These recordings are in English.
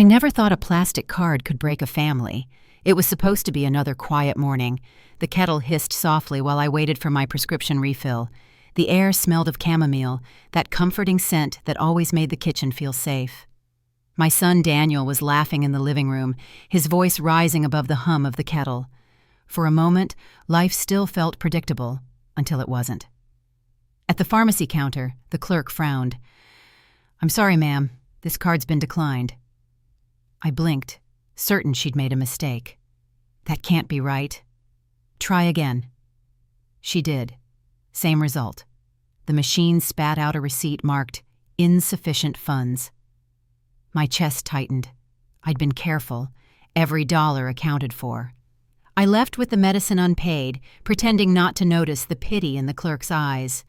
I never thought a plastic card could break a family. It was supposed to be another quiet morning. The kettle hissed softly while I waited for my prescription refill. The air smelled of chamomile, that comforting scent that always made the kitchen feel safe. My son Daniel was laughing in the living room, his voice rising above the hum of the kettle. For a moment, life still felt predictable, until it wasn't. At the pharmacy counter, the clerk frowned. "I'm sorry, ma'am. This card's been declined." I blinked, certain she'd made a mistake. That can't be right. "Try again." She did. Same result. The machine spat out a receipt marked insufficient funds. My chest tightened. I'd been careful. Every dollar accounted for. I left with the medicine unpaid, pretending not to notice the pity in the clerk's eyes.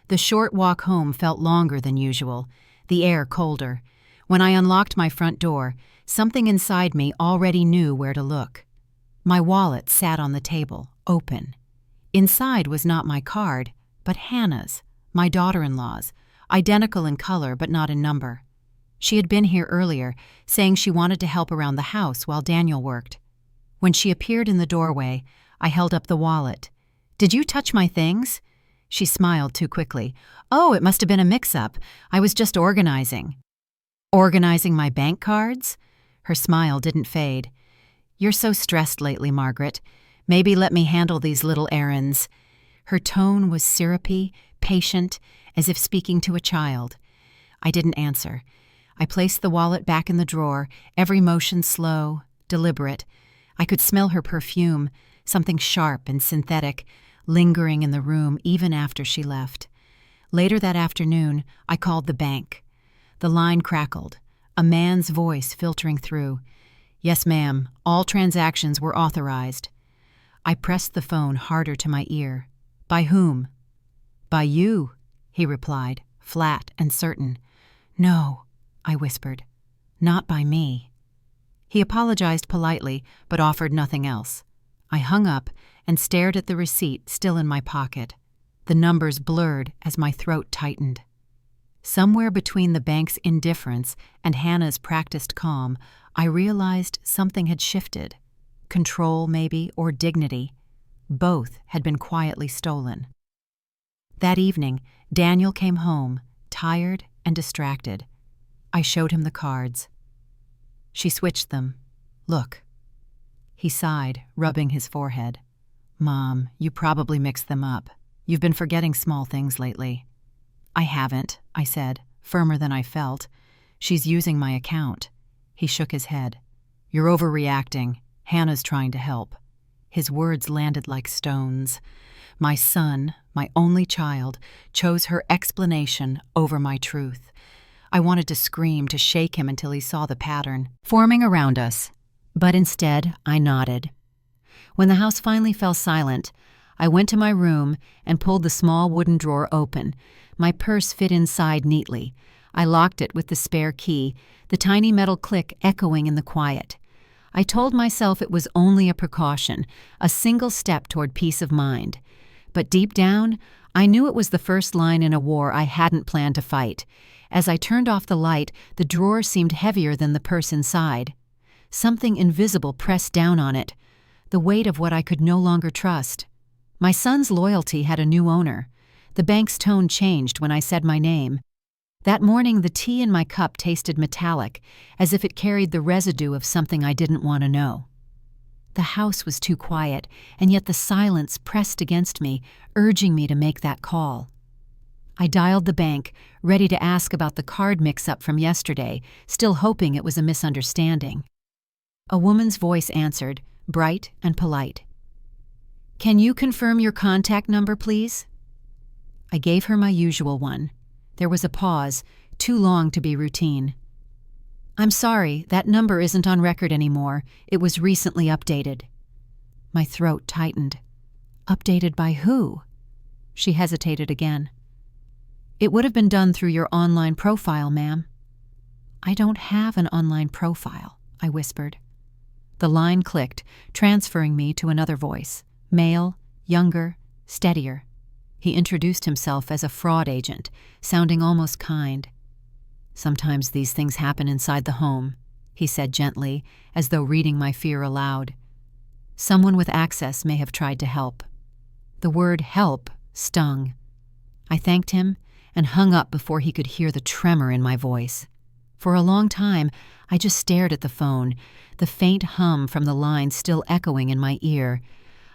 The short walk home felt longer than usual, the air colder. When I unlocked my front door, something inside me already knew where to look. My wallet sat on the table, open. Inside was not my card, but Hannah's, my daughter-in-law's, identical in color but not in number. She had been here earlier, saying she wanted to help around the house while Daniel worked. When she appeared in the doorway, I held up the wallet. "Did you touch my things?" She smiled too quickly. "Oh, it must have been a mix-up. I was just organizing." "Organizing my bank cards?" Her smile didn't fade. "You're so stressed lately, Margaret. Maybe let me handle these little errands." Her tone was syrupy, patient, as if speaking to a child. I didn't answer. I placed the wallet back in the drawer, every motion slow, deliberate. I could smell her perfume, something sharp and synthetic, lingering in the room even after she left. Later that afternoon, I called the bank. The line crackled, a man's voice filtering through. "Yes, ma'am, all transactions were authorized." I pressed the phone harder to my ear. "By whom?" "By you," he replied, flat and certain. "No," I whispered. "Not by me." He apologized politely, but offered nothing else. I hung up and stared at the receipt still in my pocket. The numbers blurred as my throat tightened. Somewhere between the bank's indifference and Hannah's practiced calm, I realized something had shifted. Control, maybe, or dignity. Both had been quietly stolen. That evening, Daniel came home, tired and distracted. I showed him the cards. She switched them. "Look." He sighed, rubbing his forehead. "Mom, you probably mixed them up. You've been forgetting small things lately." "I haven't," I said, firmer than I felt. "She's using my account." He shook his head. "You're overreacting. Hannah's trying to help." His words landed like stones. My son, my only child, chose her explanation over my truth. I wanted to scream, to shake him until he saw the pattern forming around us. But instead, I nodded. When the house finally fell silent, I went to my room and pulled the small wooden drawer open. My purse fit inside neatly. I locked it with the spare key, the tiny metal click echoing in the quiet. I told myself it was only a precaution, a single step toward peace of mind. But deep down, I knew it was the first line in a war I hadn't planned to fight. As I turned off the light, the drawer seemed heavier than the purse inside. Something invisible pressed down on it, the weight of what I could no longer trust. My son's loyalty had a new owner. The bank's tone changed when I said my name. That morning, the tea in my cup tasted metallic, as if it carried the residue of something I didn't want to know. The house was too quiet, and yet the silence pressed against me, urging me to make that call. I dialed the bank, ready to ask about the card mix-up from yesterday, still hoping it was a misunderstanding. A woman's voice answered, bright and polite. "Can you confirm your contact number, please?" I gave her my usual one. There was a pause, too long to be routine. "I'm sorry, that number isn't on record anymore. It was recently updated." My throat tightened. "Updated by who?" She hesitated again. "It would have been done through your online profile, ma'am." "I don't have an online profile," I whispered. The line clicked, transferring me to another voice. Male, younger, steadier. He introduced himself as a fraud agent, sounding almost kind. "Sometimes these things happen inside the home. he said gently, as though reading my fear aloud. Someone with access may have tried to help. The word help stung. I thanked him and hung up before he could hear the tremor in my voice. For a long time, I just stared at the phone, the faint hum from the line still echoing in my ear.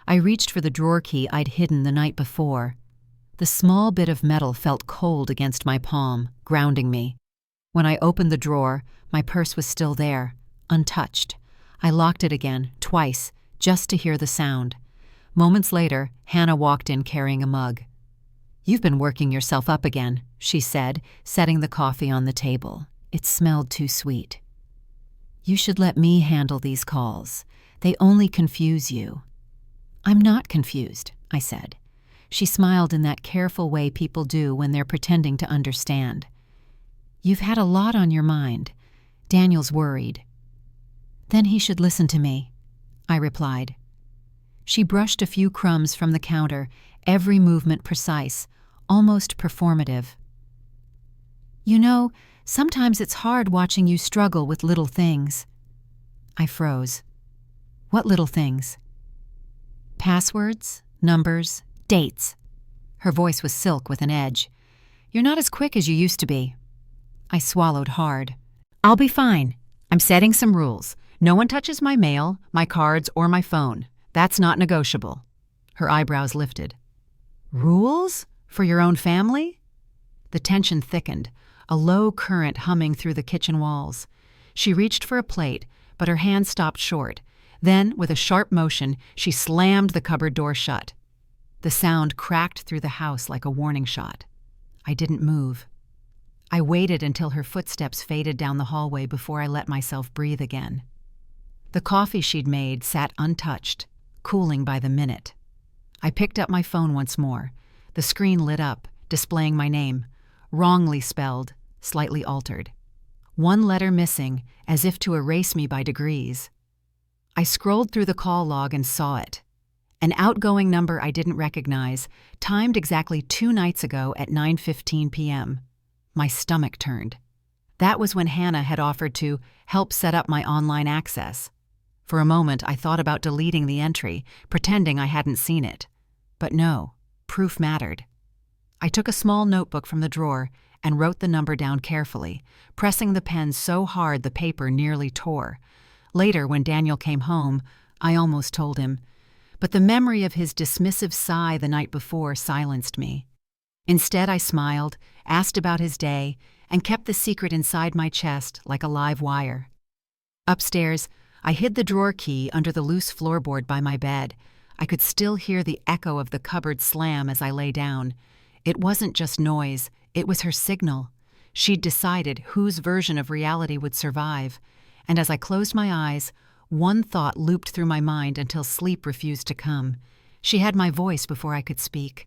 I reached for the drawer key I'd hidden the night before. The small bit of metal felt cold against my palm, grounding me. When I opened the drawer, my purse was still there, untouched. I locked it again, twice, just to hear the sound. Moments later, Hannah walked in carrying a mug. "You've been working yourself up again," she said, setting the coffee on the table. It smelled too sweet. "You should let me handle these calls. They only confuse you." "I'm not confused," I said. She smiled in that careful way people do when they're pretending to understand. "You've had a lot on your mind. Daniel's worried." "Then he should listen to me," I replied. She brushed a few crumbs from the counter, every movement precise, almost performative. "You know, sometimes it's hard watching you struggle with little things." I froze. "What little things?" "Passwords, numbers, dates." Her voice was silk with an edge. "You're not as quick as you used to be." I swallowed hard. "I'll be fine. I'm setting some rules. No one touches my mail, my cards, or my phone. That's not negotiable." Her eyebrows lifted. "Rules? For your own family?" The tension thickened, a low current humming through the kitchen walls. She reached for a plate, but her hand stopped short. Then, with a sharp motion, she slammed the cupboard door shut. The sound cracked through the house like a warning shot. I didn't move. I waited until her footsteps faded down the hallway before I let myself breathe again. The coffee she'd made sat untouched, cooling by the minute. I picked up my phone once more. The screen lit up, displaying my name, wrongly spelled, slightly altered. One letter missing, as if to erase me by degrees. I scrolled through the call log and saw it. An outgoing number I didn't recognize, timed exactly 2 nights ago at 9:15 p.m. My stomach turned. That was when Hannah had offered to help set up my online access. For a moment, I thought about deleting the entry, pretending I hadn't seen it. But no, proof mattered. I took a small notebook from the drawer and wrote the number down carefully, pressing the pen so hard the paper nearly tore. Later, when Daniel came home, I almost told him, but the memory of his dismissive sigh the night before silenced me. Instead, I smiled, asked about his day, and kept the secret inside my chest like a live wire. Upstairs, I hid the drawer key under the loose floorboard by my bed. I could still hear the echo of the cupboard slam as I lay down. It wasn't just noise, it was her signal. She'd decided whose version of reality would survive. And as I closed my eyes, one thought looped through my mind until sleep refused to come. She had my voice before I could speak.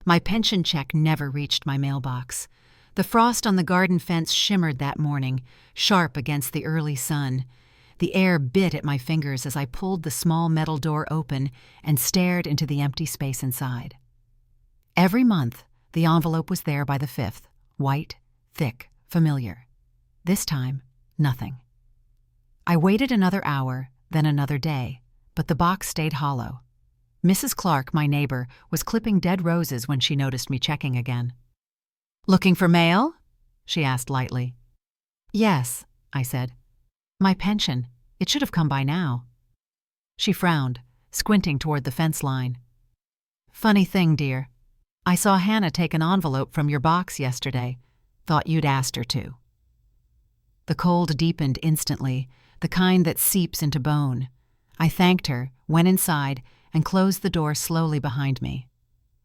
My pension check never reached my mailbox. The frost on the garden fence shimmered that morning, sharp against the early sun. The air bit at my fingers as I pulled the small metal door open and stared into the empty space inside. Every month, the envelope was there by the 5th, white, thick, familiar. This time, nothing. I waited another hour, then another day, but the box stayed hollow. Mrs. Clark, my neighbor, was clipping dead roses when she noticed me checking again. "Looking for mail?" she asked lightly. "Yes," I said. "My pension. It should have come by now." She frowned, squinting toward the fence line. "Funny thing, dear. I saw Hannah take an envelope from your box yesterday. Thought you'd asked her to." The cold deepened instantly, the kind that seeps into bone. I thanked her, went inside, and closed the door slowly behind me.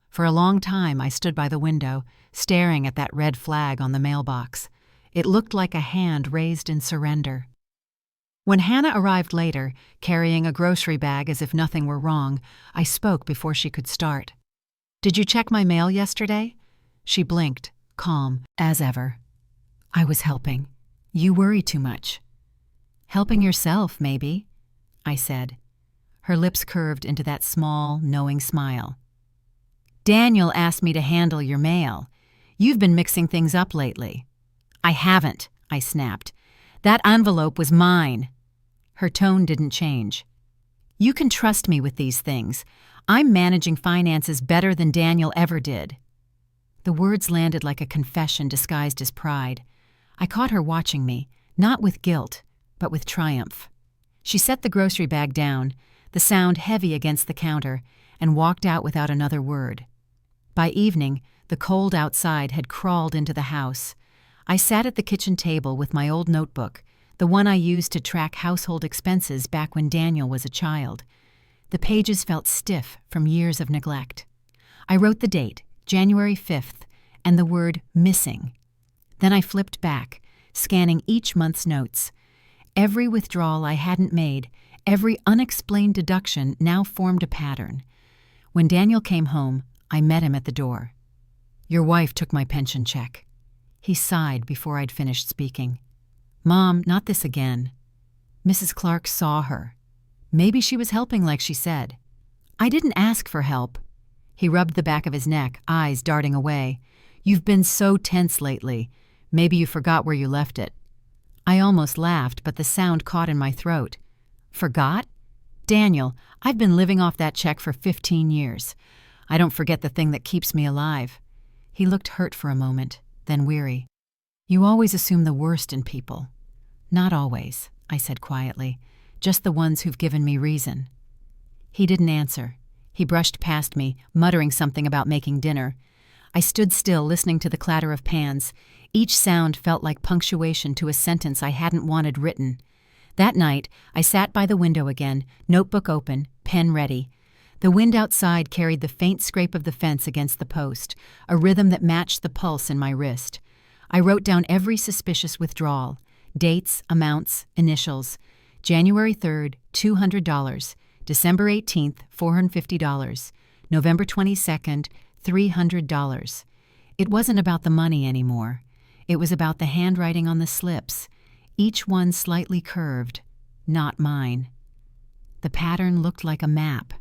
For a long time I stood by the window, staring at that red flag on the mailbox. It looked like a hand raised in surrender. When Hannah arrived later, carrying a grocery bag as if nothing were wrong, I spoke before she could start. "Did you check my mail yesterday?" She blinked, calm, as ever. "I was helping. You worry too much." "Helping yourself, maybe," I said. Her lips curved into that small, knowing smile. "Daniel asked me to handle your mail. You've been mixing things up lately." "I haven't," I snapped. That envelope was mine." Her tone didn't change. "You can trust me with these things. I'm managing finances better than Daniel ever did." The words landed like a confession disguised as pride. I caught her watching me, not with guilt, but with triumph. She set the grocery bag down, the sound heavy against the counter, and walked out without another word. By evening, the cold outside had crawled into the house. I sat at the kitchen table with my old notebook, the one I used to track household expenses back when Daniel was a child. The pages felt stiff from years of neglect. I wrote the date, January 5th, and the word missing. Then I flipped back, scanning each month's notes. Every withdrawal I hadn't made, every unexplained deduction now formed a pattern. When Daniel came home, I met him at the door. "Your wife took my pension check." He sighed before I'd finished speaking. "Mom, not this again." Mrs. Clark saw her. Maybe she was helping like she said. "I didn't ask for help." He rubbed the back of his neck, eyes darting away. "You've been so tense lately. Maybe you forgot where you left it." I almost laughed, but the sound caught in my throat. "Forgot? Daniel, I've been living off that check for 15 years. I don't forget the thing that keeps me alive." He looked hurt for a moment, then weary. "You always assume the worst in people." "Not always," I said quietly. "Just the ones who've given me reason." He didn't answer. He brushed past me, muttering something about making dinner. I stood still, listening to the clatter of pans. Each sound felt like punctuation to a sentence I hadn't wanted written. That night, I sat by the window again, notebook open, pen ready. The wind outside carried the faint scrape of the fence against the post, a rhythm that matched the pulse in my wrist. I wrote down every suspicious withdrawal, dates, amounts, initials. January 3rd, $200. December 18th, $450. November 22nd, $300. It wasn't about the money anymore. It was about the handwriting on the slips, each one slightly curved, not mine. The pattern looked like a map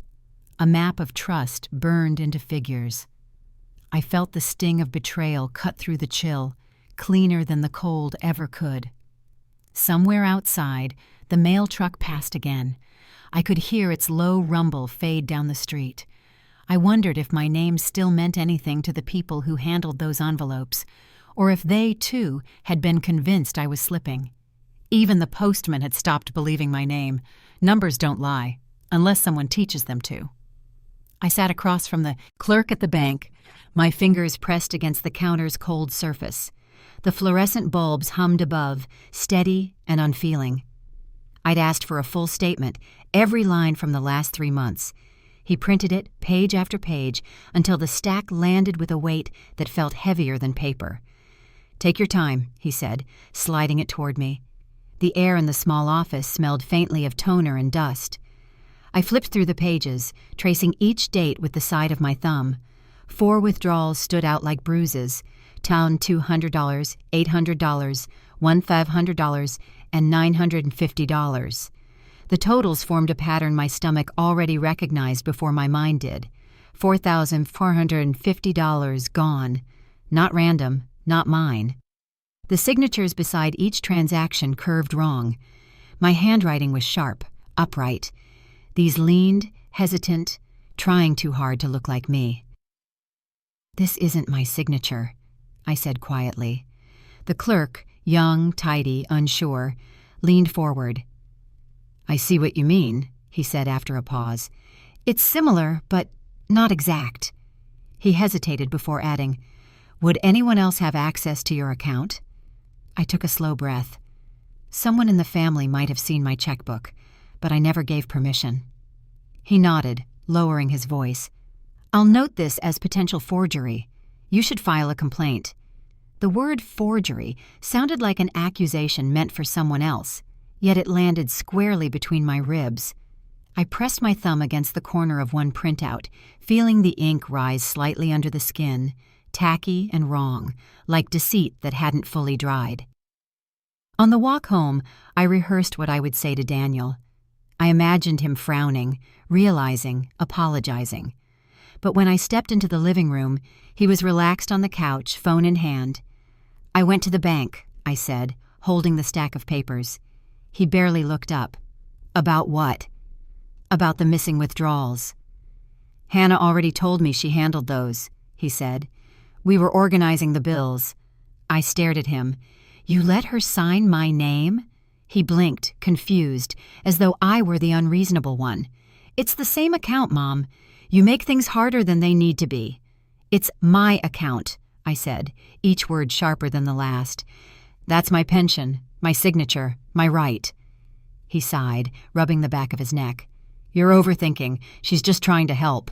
of trust burned into figures. I felt the sting of betrayal cut through the chill, cleaner than the cold ever could. Somewhere outside, the mail truck passed again. I could hear its low rumble fade down the street. I wondered if my name still meant anything to the people who handled those envelopes, or if they, too, had been convinced I was slipping. Even the postman had stopped believing my name. Numbers don't lie, unless someone teaches them to. I sat across from the clerk at the bank, my fingers pressed against the counter's cold surface. The fluorescent bulbs hummed above, steady and unfeeling. I'd asked for a full statement, every line from the last 3 months. He printed it, page after page, until the stack landed with a weight that felt heavier than paper. "Take your time," he said, sliding it toward me. The air in the small office smelled faintly of toner and dust. I flipped through the pages, tracing each date with the side of my thumb. 4 withdrawals stood out like bruises: Town $200, $800, $1,500, and $950. The totals formed a pattern my stomach already recognized before my mind did. $4,450 gone. Not random, not mine. The signatures beside each transaction curved wrong. My handwriting was sharp, upright. These leaned, hesitant, trying too hard to look like me. "This isn't my signature," I said quietly. The clerk, young, tidy, unsure, leaned forward. "I see what you mean," he said after a pause. "It's similar, but not exact." He hesitated before adding, "Would anyone else have access to your account?" I took a slow breath. Someone in the family might have seen my checkbook, but I never gave permission. He nodded, lowering his voice. "I'll note this as potential forgery. You should file a complaint." The word forgery sounded like an accusation meant for someone else, yet it landed squarely between my ribs. I pressed my thumb against the corner of one printout, feeling the ink rise slightly under the skin, tacky and wrong, like deceit that hadn't fully dried. On the walk home, I rehearsed what I would say to Daniel. I imagined him frowning, realizing, apologizing. But when I stepped into the living room, he was relaxed on the couch, phone in hand. "I went to the bank," I said, holding the stack of papers. He barely looked up. About what? About the missing withdrawals. Hannah already told me she handled those, he said. We were organizing the bills. I stared at him. You let her sign my name? He blinked, confused, as though I were the unreasonable one. It's the same account, Mom. You make things harder than they need to be. It's my account, I said, each word sharper than the last. That's my pension, my signature, my right. He sighed, rubbing the back of his neck. You're overthinking. She's just trying to help.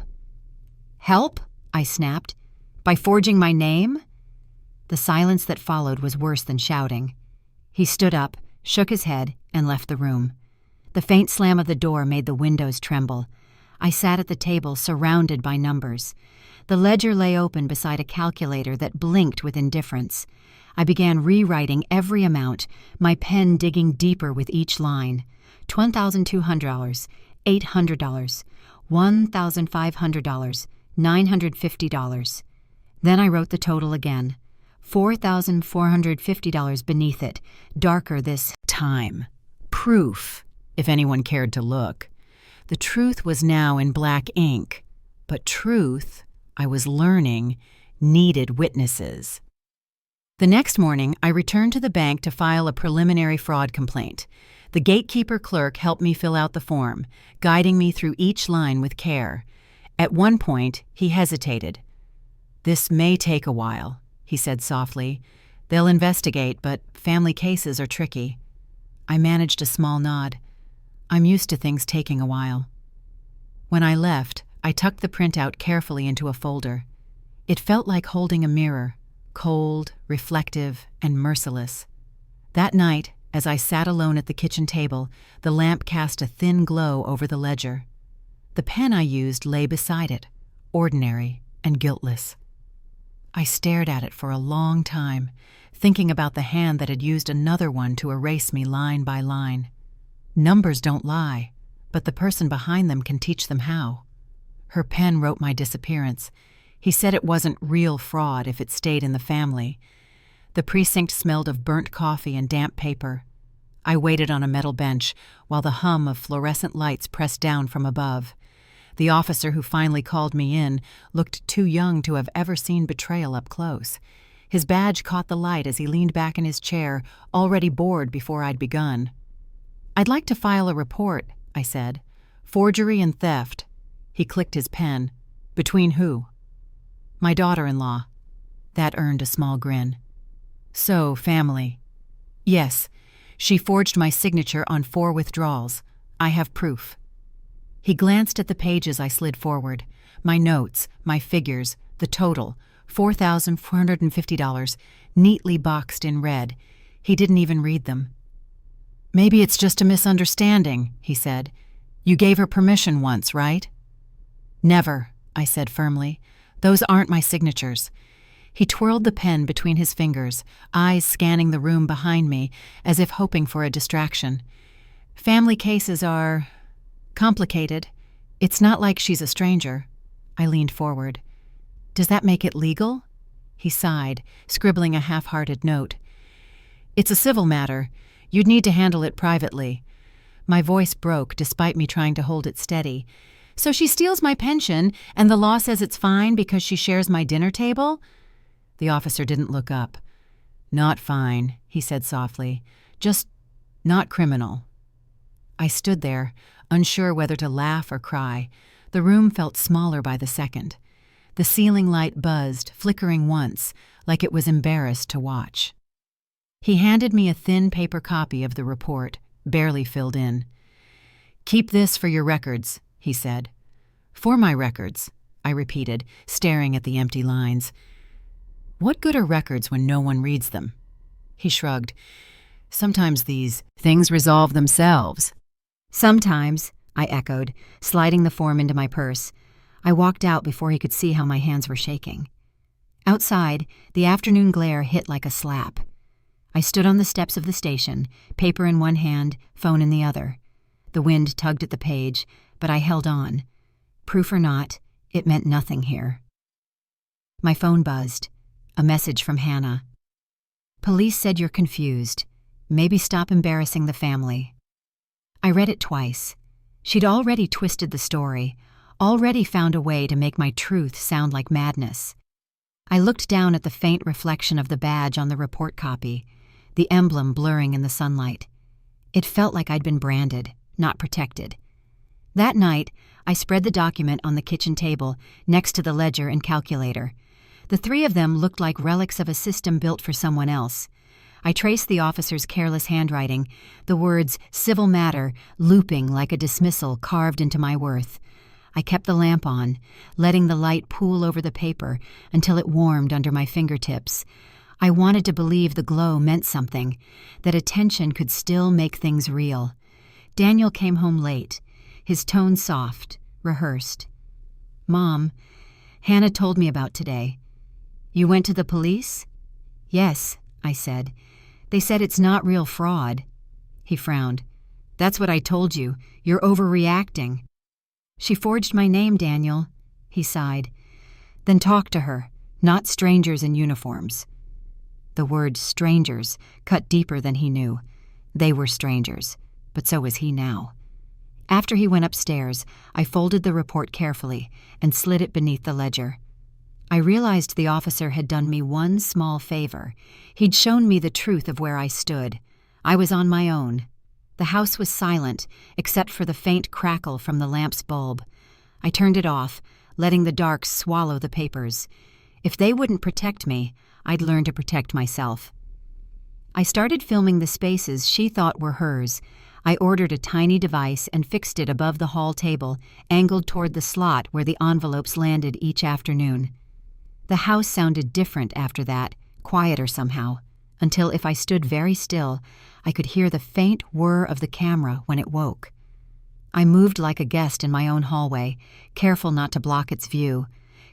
Help? I snapped. By forging my name? The silence that followed was worse than shouting. He stood up, shook his head, and left the room. The faint slam of the door made the windows tremble. I sat at the table, surrounded by numbers. The ledger lay open beside a calculator that blinked with indifference. I began rewriting every amount, my pen digging deeper with each line. $1,200, $800, $1,500, $950. Then I wrote the total again. $4,450 beneath it, darker this time. Proof, if anyone cared to look. The truth was now in black ink, but truth, I was learning, needed witnesses. The next morning, I returned to the bank to file a preliminary fraud complaint. The gatekeeper clerk helped me fill out the form, guiding me through each line with care. At one point, he hesitated. This may take a while, he said softly. They'll investigate, but family cases are tricky. I managed a small nod. I'm used to things taking a while. When I left, I tucked the printout carefully into a folder. It felt like holding a mirror, cold, reflective, and merciless. That night, as I sat alone at the kitchen table, the lamp cast a thin glow over the ledger. The pen I used lay beside it, ordinary and guiltless. I stared at it for a long time, thinking about the hand that had used another one to erase me line by line. Numbers don't lie, but the person behind them can teach them how. Her pen wrote my disappearance. He said it wasn't real fraud if it stayed in the family. The precinct smelled of burnt coffee and damp paper. I waited on a metal bench while the hum of fluorescent lights pressed down from above. The officer who finally called me in looked too young to have ever seen betrayal up close. His badge caught the light as he leaned back in his chair, already bored before I'd begun. I'd like to file a report, I said. Forgery and theft. He clicked his pen. Between who? My daughter-in-law. That earned a small grin. So, family. Yes, she forged my signature on 4 withdrawals. I have proof. He glanced at the pages I slid forward. My notes, my figures, the total, $4,450, neatly boxed in red. He didn't even read them. Maybe it's just a misunderstanding, he said. You gave her permission once, right? Never, I said firmly. Those aren't my signatures. He twirled the pen between his fingers, eyes scanning the room behind me, as if hoping for a distraction. Family cases are complicated. It's not like she's a stranger. I leaned forward. Does that make it legal? He sighed, scribbling a half-hearted note. It's a civil matter. You'd need to handle it privately. My voice broke despite me trying to hold it steady. So she steals my pension, and the law says it's fine because she shares my dinner table? The officer didn't look up. Not fine, he said softly. Just not criminal. I stood there, unsure whether to laugh or cry. The room felt smaller by the second. The ceiling light buzzed, flickering once, like it was embarrassed to watch. He handed me a thin paper copy of the report, barely filled in. Keep this for your records, he said. For my records, I repeated, staring at the empty lines. What good are records when no one reads them? He shrugged. Sometimes these things resolve themselves. Sometimes, I echoed, sliding the form into my purse. I walked out before he could see how my hands were shaking. Outside, the afternoon glare hit like a slap. I stood on the steps of the station, paper in one hand, phone in the other. The wind tugged at the page, but I held on. Proof or not, it meant nothing here. My phone buzzed. A message from Hannah. Police said you're confused. Maybe stop embarrassing the family. I read it twice. She'd already twisted the story, already found a way to make my truth sound like madness. I looked down at the faint reflection of the badge on the report copy, the emblem blurring in the sunlight. It felt like I'd been branded, not protected. That night, I spread the document on the kitchen table next to the ledger and calculator. The three of them looked like relics of a system built for someone else. I traced the officer's careless handwriting, the words civil matter looping like a dismissal carved into my worth. I kept the lamp on, letting the light pool over the paper until it warmed under my fingertips. I wanted to believe the glow meant something, that attention could still make things real. Daniel came home late, his tone soft, rehearsed. "Mom, Hannah told me about today. You went to the police?" "Yes," I said. "They said it's not real fraud." He frowned. "That's what I told you. You're overreacting." "She forged my name, Daniel," he sighed. "Then talk to her, not strangers in uniforms." The word strangers cut deeper than he knew. They were strangers, but so was he now. After he went upstairs, I folded the report carefully and slid it beneath the ledger. I realized the officer had done me one small favor. He'd shown me the truth of where I stood. I was on my own. The house was silent, except for the faint crackle from the lamp's bulb. I turned it off, letting the dark swallow the papers. If they wouldn't protect me, I'd learn to protect myself. I started filming the spaces she thought were hers. I ordered a tiny device and fixed it above the hall table, angled toward the slot where the envelopes landed each afternoon. The house sounded different after that, quieter somehow, until if I stood very still, I could hear the faint whir of the camera when it woke. I moved like a guest in my own hallway, careful not to block its view,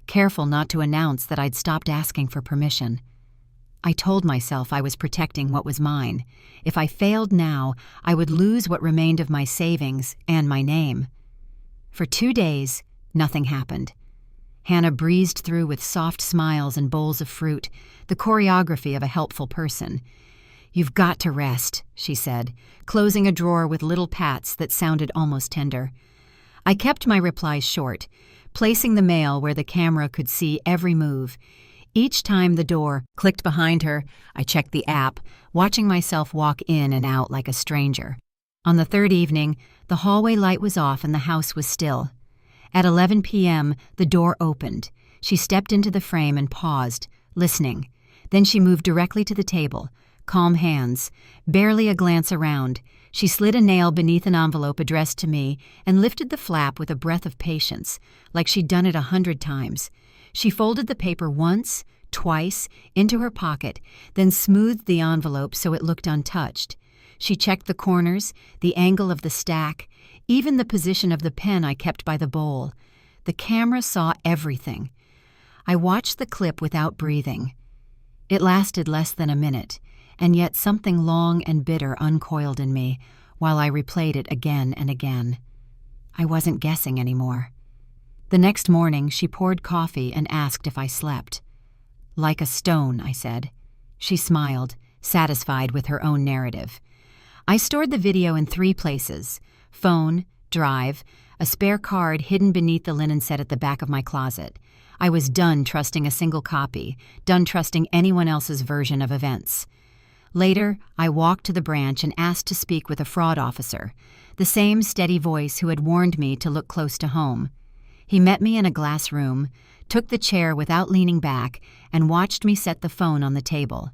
careful not to announce that I'd stopped asking for permission. I told myself I was protecting what was mine. If I failed now, I would lose what remained of my savings and my name. For 2 days, nothing happened. Hannah breezed through with soft smiles and bowls of fruit, the choreography of a helpful person. "You've got to rest," she said, closing a drawer with little pats that sounded almost tender. I kept my replies short, placing the mail where the camera could see every move. Each time the door clicked behind her, I checked the app, watching myself walk in and out like a stranger. On the third evening, the hallway light was off and the house was still. At 11 p.m., the door opened. She stepped into the frame and paused, listening. Then she moved directly to the table, calm hands, barely a glance around. She slid a nail beneath an envelope addressed to me and lifted the flap with a breath of patience, like she'd done it 100 times. She folded the paper once, twice, into her pocket, then smoothed the envelope so it looked untouched. She checked the corners, the angle of the stack, even the position of the pen I kept by the bowl. The camera saw everything. I watched the clip without breathing. It lasted less than a minute, and yet something long and bitter uncoiled in me while I replayed it again and again. I wasn't guessing anymore. The next morning, she poured coffee and asked if I slept. "Like a stone," I said. She smiled, satisfied with her own narrative. I stored the video in 3 places: phone, drive, a spare card hidden beneath the linen set at the back of my closet. I was done trusting a single copy, done trusting anyone else's version of events. Later, I walked to the branch and asked to speak with a fraud officer, the same steady voice who had warned me to look close to home. He met me in a glass room, took the chair without leaning back, and watched me set the phone on the table.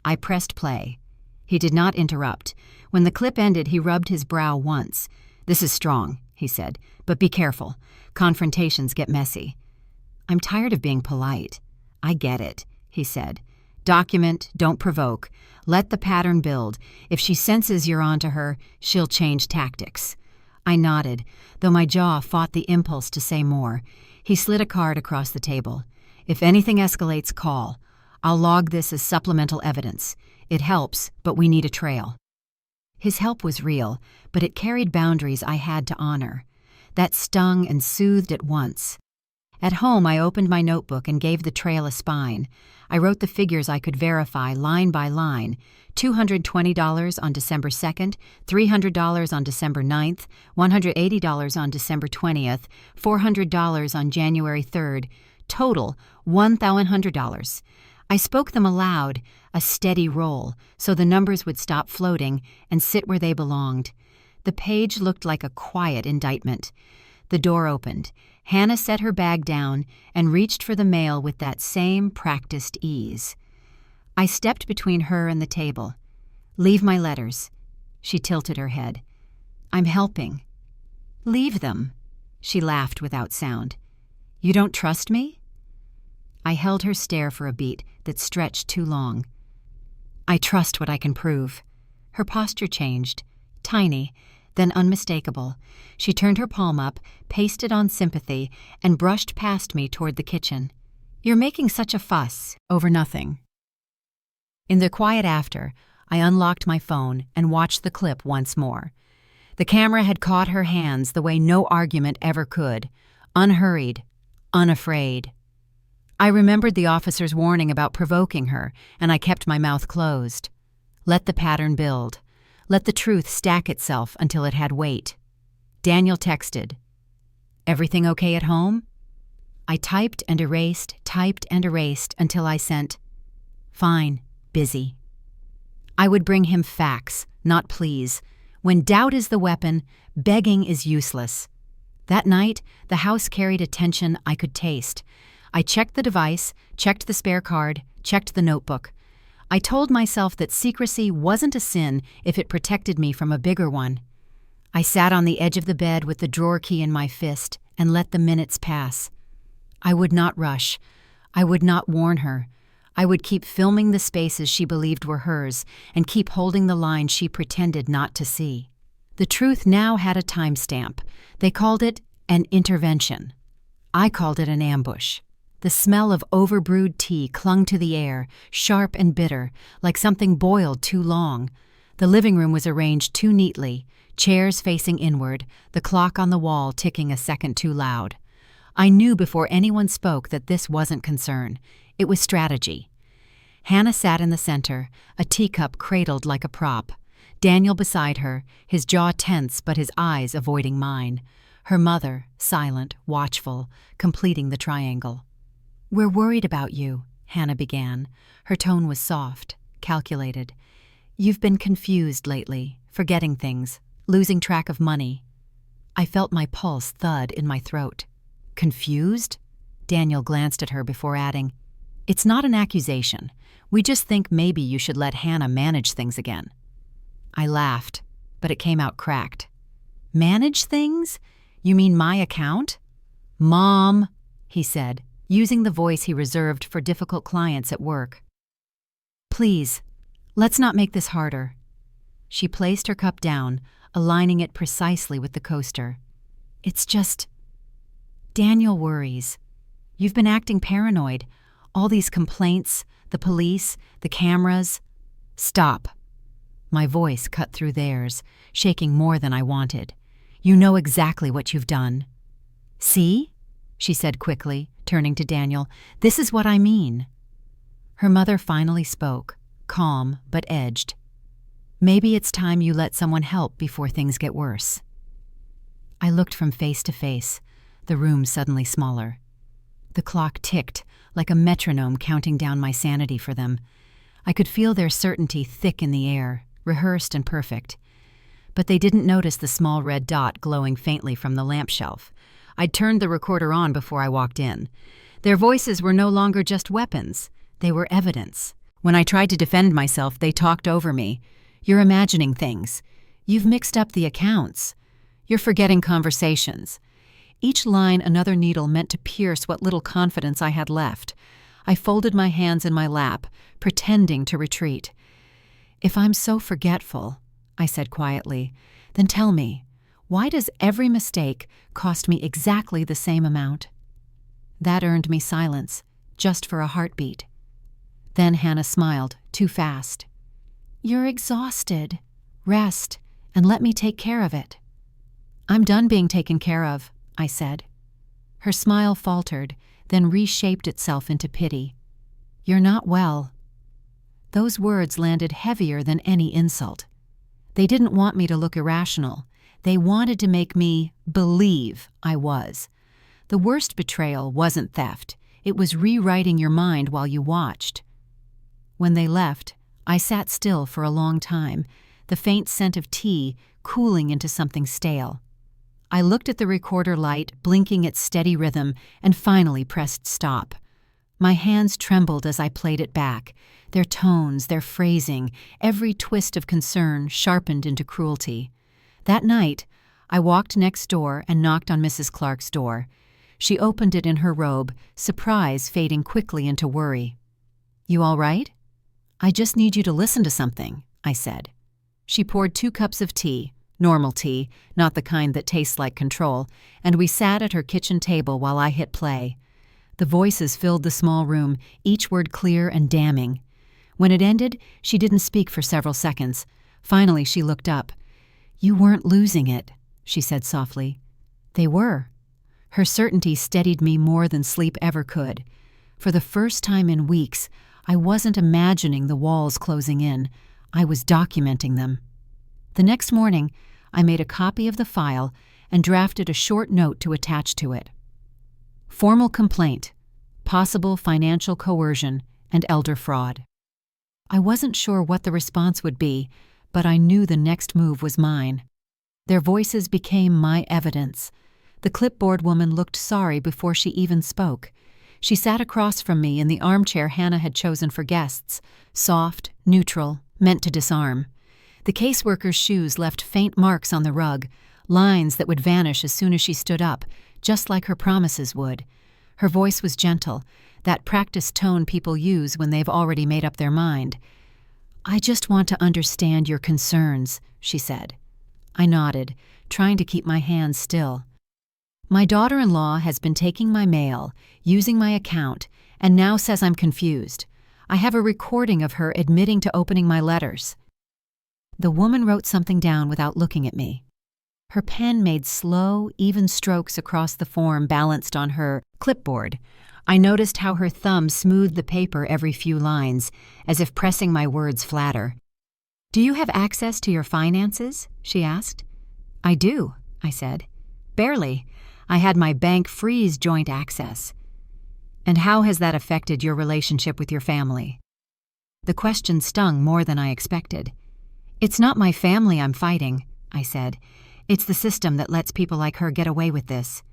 I pressed play. He did not interrupt. When the clip ended, he rubbed his brow once. "This is strong," he said, "but be careful. Confrontations get messy." "I'm tired of being polite." "I get it," he said. "Document, don't provoke. Let the pattern build. If she senses you're onto her, she'll change tactics." I nodded, though my jaw fought the impulse to say more. He slid a card across the table. "If anything escalates, call. I'll log this as supplemental evidence. It helps, but we need a trail." His help was real, but it carried boundaries I had to honor. That stung and soothed at once. At home, I opened my notebook and gave the trail a spine. I wrote the figures I could verify line by line: $220 on December 2nd, $300 on December 9th, $180 on December 20th, $400 on January 3rd, total $1,100. I spoke them aloud, a steady roll, so the numbers would stop floating and sit where they belonged. The page looked like a quiet indictment. The door opened. Hannah set her bag down and reached for the mail with that same practiced ease. I stepped between her and the table. "Leave my letters." She tilted her head. "I'm helping." "Leave them." She laughed without sound. "You don't trust me?" I held her stare for a beat that stretched too long. "I trust what I can prove." Her posture changed, tiny, then unmistakable. She turned her palm up, pasted on sympathy, and brushed past me toward the kitchen. "You're making such a fuss over nothing." In the quiet after, I unlocked my phone and watched the clip once more. The camera had caught her hands the way no argument ever could, unhurried, unafraid. I remembered the officer's warning about provoking her, and I kept my mouth closed. Let the pattern build. Let the truth stack itself until it had weight. Daniel texted, "Everything okay at home?" I typed and erased until I sent, "Fine, busy." I would bring him facts, not pleas. When doubt is the weapon, begging is useless. That night, the house carried a tension I could taste. I checked the device, checked the spare card, checked the notebook. I told myself that secrecy wasn't a sin if it protected me from a bigger one. I sat on the edge of the bed with the drawer key in my fist and let the minutes pass. I would not rush. I would not warn her. I would keep filming the spaces she believed were hers and keep holding the line she pretended not to see. The truth now had a timestamp. They called it an intervention. I called it an ambush. The smell of overbrewed tea clung to the air, sharp and bitter, like something boiled too long. The living room was arranged too neatly, chairs facing inward, the clock on the wall ticking a second too loud. I knew before anyone spoke that this wasn't concern. It was strategy. Hannah sat in the center, a teacup cradled like a prop. Daniel beside her, his jaw tense but his eyes avoiding mine. Her mother, silent, watchful, completing the triangle. "We're worried about you," Hannah began. Her tone was soft, calculated. "You've been confused lately, forgetting things, losing track of money." I felt my pulse thud in my throat. "Confused?" Daniel glanced at her before adding, "It's not an accusation. We just think maybe you should let Hannah manage things again." I laughed, but it came out cracked. "Manage things? You mean my account?" "Mom," he said, using the voice he reserved for difficult clients at work. "Please, let's not make this harder." She placed her cup down, aligning it precisely with the coaster. "It's just... Daniel worries. You've been acting paranoid. All these complaints, the police, the cameras." "Stop." My voice cut through theirs, shaking more than I wanted. "You know exactly what you've done." "See?" she said quickly, turning to Daniel. "This is what I mean." Her mother finally spoke, calm but edged. "Maybe it's time you let someone help before things get worse." I looked from face to face, the room suddenly smaller. The clock ticked, like a metronome counting down my sanity for them. I could feel their certainty thick in the air, rehearsed and perfect. But they didn't notice the small red dot glowing faintly from the lamp shelf. I'd turned the recorder on before I walked in. Their voices were no longer just weapons. They were evidence. When I tried to defend myself, they talked over me. "You're imagining things. You've mixed up the accounts. You're forgetting conversations." Each line another needle meant to pierce what little confidence I had left. I folded my hands in my lap, pretending to retreat. "If I'm so forgetful," I said quietly, "then tell me, why does every mistake cost me exactly the same amount?" That earned me silence, just for a heartbeat. Then Hannah smiled, too fast. "You're exhausted. Rest, and let me take care of it." "I'm done being taken care of," I said. Her smile faltered, then reshaped itself into pity. "You're not well." Those words landed heavier than any insult. They didn't want me to look irrational. They wanted to make me believe I was. The worst betrayal wasn't theft. It was rewriting your mind while you watched. When they left, I sat still for a long time, the faint scent of tea cooling into something stale. I looked at the recorder light, blinking its steady rhythm, and finally pressed stop. My hands trembled as I played it back, their tones, their phrasing, every twist of concern sharpened into cruelty. That night, I walked next door and knocked on Mrs. Clark's door. She opened it in her robe, surprise fading quickly into worry. "You all right?" "I just need you to listen to something," I said. She poured 2 cups of tea, normal tea, not the kind that tastes like control, and we sat at her kitchen table while I hit play. The voices filled the small room, each word clear and damning. When it ended, she didn't speak for several seconds. Finally, she looked up. "You weren't losing it," she said softly. "They were." Her certainty steadied me more than sleep ever could. For the first time in weeks, I wasn't imagining the walls closing in. I was documenting them. The next morning, I made a copy of the file and drafted a short note to attach to it. Formal complaint, possible financial coercion, and elder fraud. I wasn't sure what the response would be, but I knew the next move was mine. Their voices became my evidence. The clipboard woman looked sorry before she even spoke. She sat across from me in the armchair Hannah had chosen for guests, soft, neutral, meant to disarm. The caseworker's shoes left faint marks on the rug, lines that would vanish as soon as she stood up, just like her promises would. Her voice was gentle, that practiced tone people use when they've already made up their mind. "I just want to understand your concerns," she said. I nodded, trying to keep my hands still. "My daughter-in-law has been taking my mail, using my account, and now says I'm confused. I have a recording of her admitting to opening my letters." The woman wrote something down without looking at me. Her pen made slow, even strokes across the form balanced on her clipboard. I noticed how her thumb smoothed the paper every few lines, as if pressing my words flatter. "Do you have access to your finances?" she asked. "I do," I said. "Barely. I had my bank freeze joint access." "And how has that affected your relationship with your family?" The question stung more than I expected. "It's not my family I'm fighting," I said. "It's the system that lets people like her get away with this."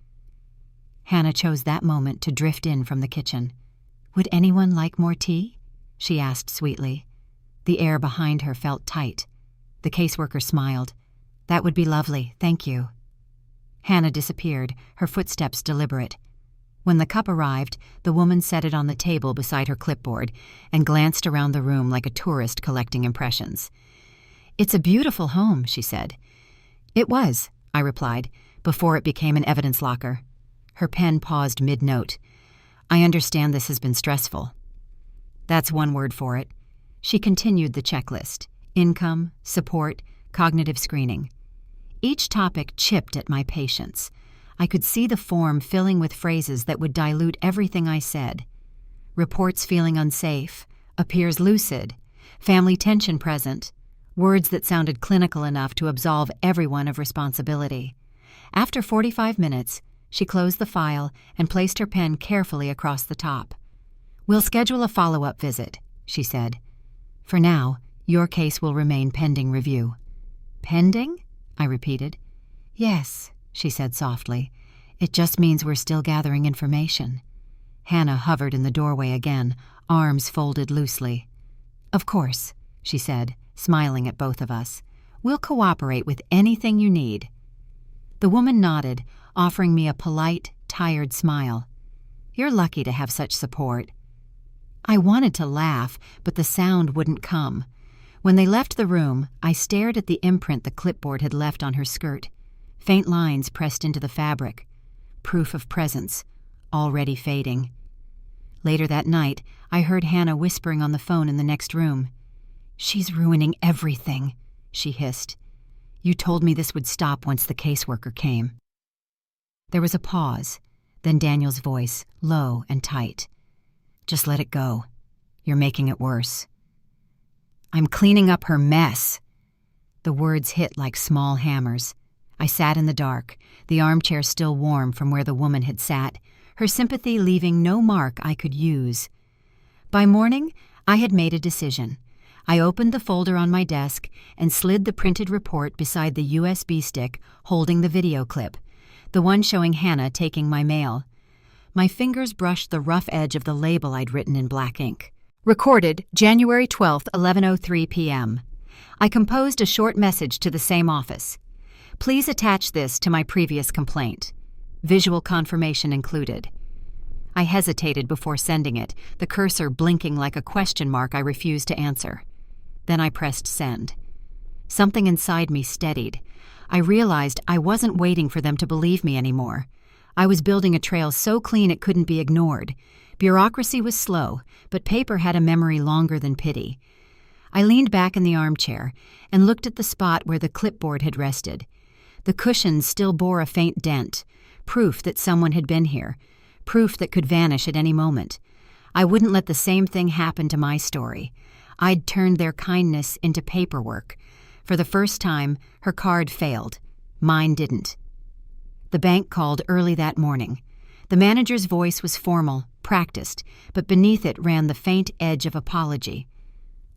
Hannah chose that moment to drift in from the kitchen. "Would anyone like more tea?" she asked sweetly. The air behind her felt tight. The caseworker smiled. "That would be lovely, thank you." Hannah disappeared, her footsteps deliberate. When the cup arrived, the woman set it on the table beside her clipboard and glanced around the room like a tourist collecting impressions. "It's a beautiful home," she said. "It was," I replied, before it became an evidence locker. Her pen paused mid-note. "I understand this has been stressful." "That's one word for it." She continued the checklist: income, support, cognitive screening. Each topic chipped at my patience. I could see the form filling with phrases that would dilute everything I said. Reports feeling unsafe, appears lucid, family tension present, words that sounded clinical enough to absolve everyone of responsibility. After 45 minutes, she closed the file and placed her pen carefully across the top. "We'll schedule a follow-up visit," she said. "For now, your case will remain pending review." "Pending?" I repeated. "Yes," she said softly. "It just means we're still gathering information." Hannah hovered in the doorway again, arms folded loosely. "Of course," she said, smiling at both of us. "We'll cooperate with anything you need." The woman nodded, offering me a polite, tired smile. "You're lucky to have such support." I wanted to laugh, but the sound wouldn't come. When they left the room, I stared at the imprint the clipboard had left on her skirt. Faint lines pressed into the fabric. Proof of presence, already fading. Later that night, I heard Hannah whispering on the phone in the next room. "She's ruining everything," she hissed. "You told me this would stop once the caseworker came." There was a pause. Then Daniel's voice, low and tight. "Just let it go. You're making it worse." "I'm cleaning up her mess." The words hit like small hammers. I sat in the dark, the armchair still warm from where the woman had sat, her sympathy leaving no mark I could use. By morning, I had made a decision. I opened the folder on my desk and slid the printed report beside the USB stick holding the video clip, the one showing Hannah taking my mail. My fingers brushed the rough edge of the label I'd written in black ink. Recorded January 12, 11:03 p.m. I composed a short message to the same office. "Please attach this to my previous complaint. Visual confirmation included." I hesitated before sending it, the cursor blinking like a question mark I refused to answer. Then I pressed send. Something inside me steadied. I realized I wasn't waiting for them to believe me anymore. I was building a trail so clean it couldn't be ignored. Bureaucracy was slow, but paper had a memory longer than pity. I leaned back in the armchair and looked at the spot where the clipboard had rested. The cushions still bore a faint dent, proof that someone had been here, proof that could vanish at any moment. I wouldn't let the same thing happen to my story. I'd turned their kindness into paperwork. For the first time, her card failed. Mine didn't. The bank called early that morning. The manager's voice was formal, practiced, but beneath it ran the faint edge of apology.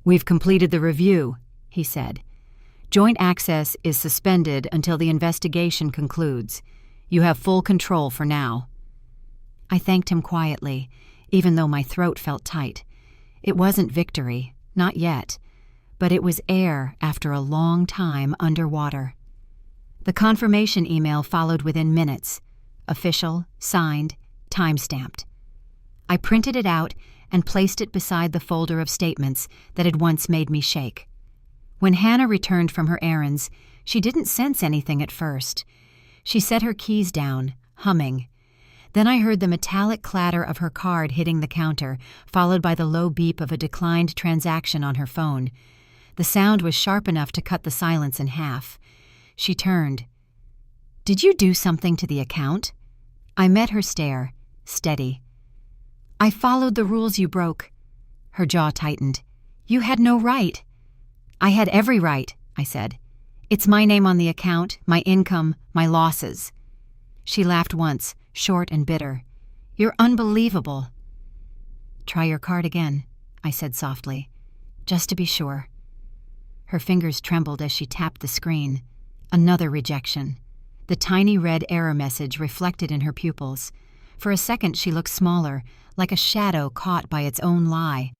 "We've completed the review," he said. "Joint access is suspended until the investigation concludes. You have full control for now." I thanked him quietly, even though my throat felt tight. It wasn't victory, not yet, but it was air after a long time underwater. The confirmation email followed within minutes. Official, signed, time-stamped. I printed it out and placed it beside the folder of statements that had once made me shake. When Hannah returned from her errands, she didn't sense anything at first. She set her keys down, humming. Then I heard the metallic clatter of her card hitting the counter, followed by the low beep of a declined transaction on her phone. The sound was sharp enough to cut the silence in half. She turned. "Did you do something to the account?" I met her stare, steady. "I followed the rules you broke." Her jaw tightened. "You had no right." "I had every right," I said. "It's my name on the account, my income, my losses." She laughed once, short and bitter. "You're unbelievable." "Try your card again," I said softly, "just to be sure." Her fingers trembled as she tapped the screen. Another rejection. The tiny red error message reflected in her pupils. For a second she looked smaller, like a shadow caught by its own lie.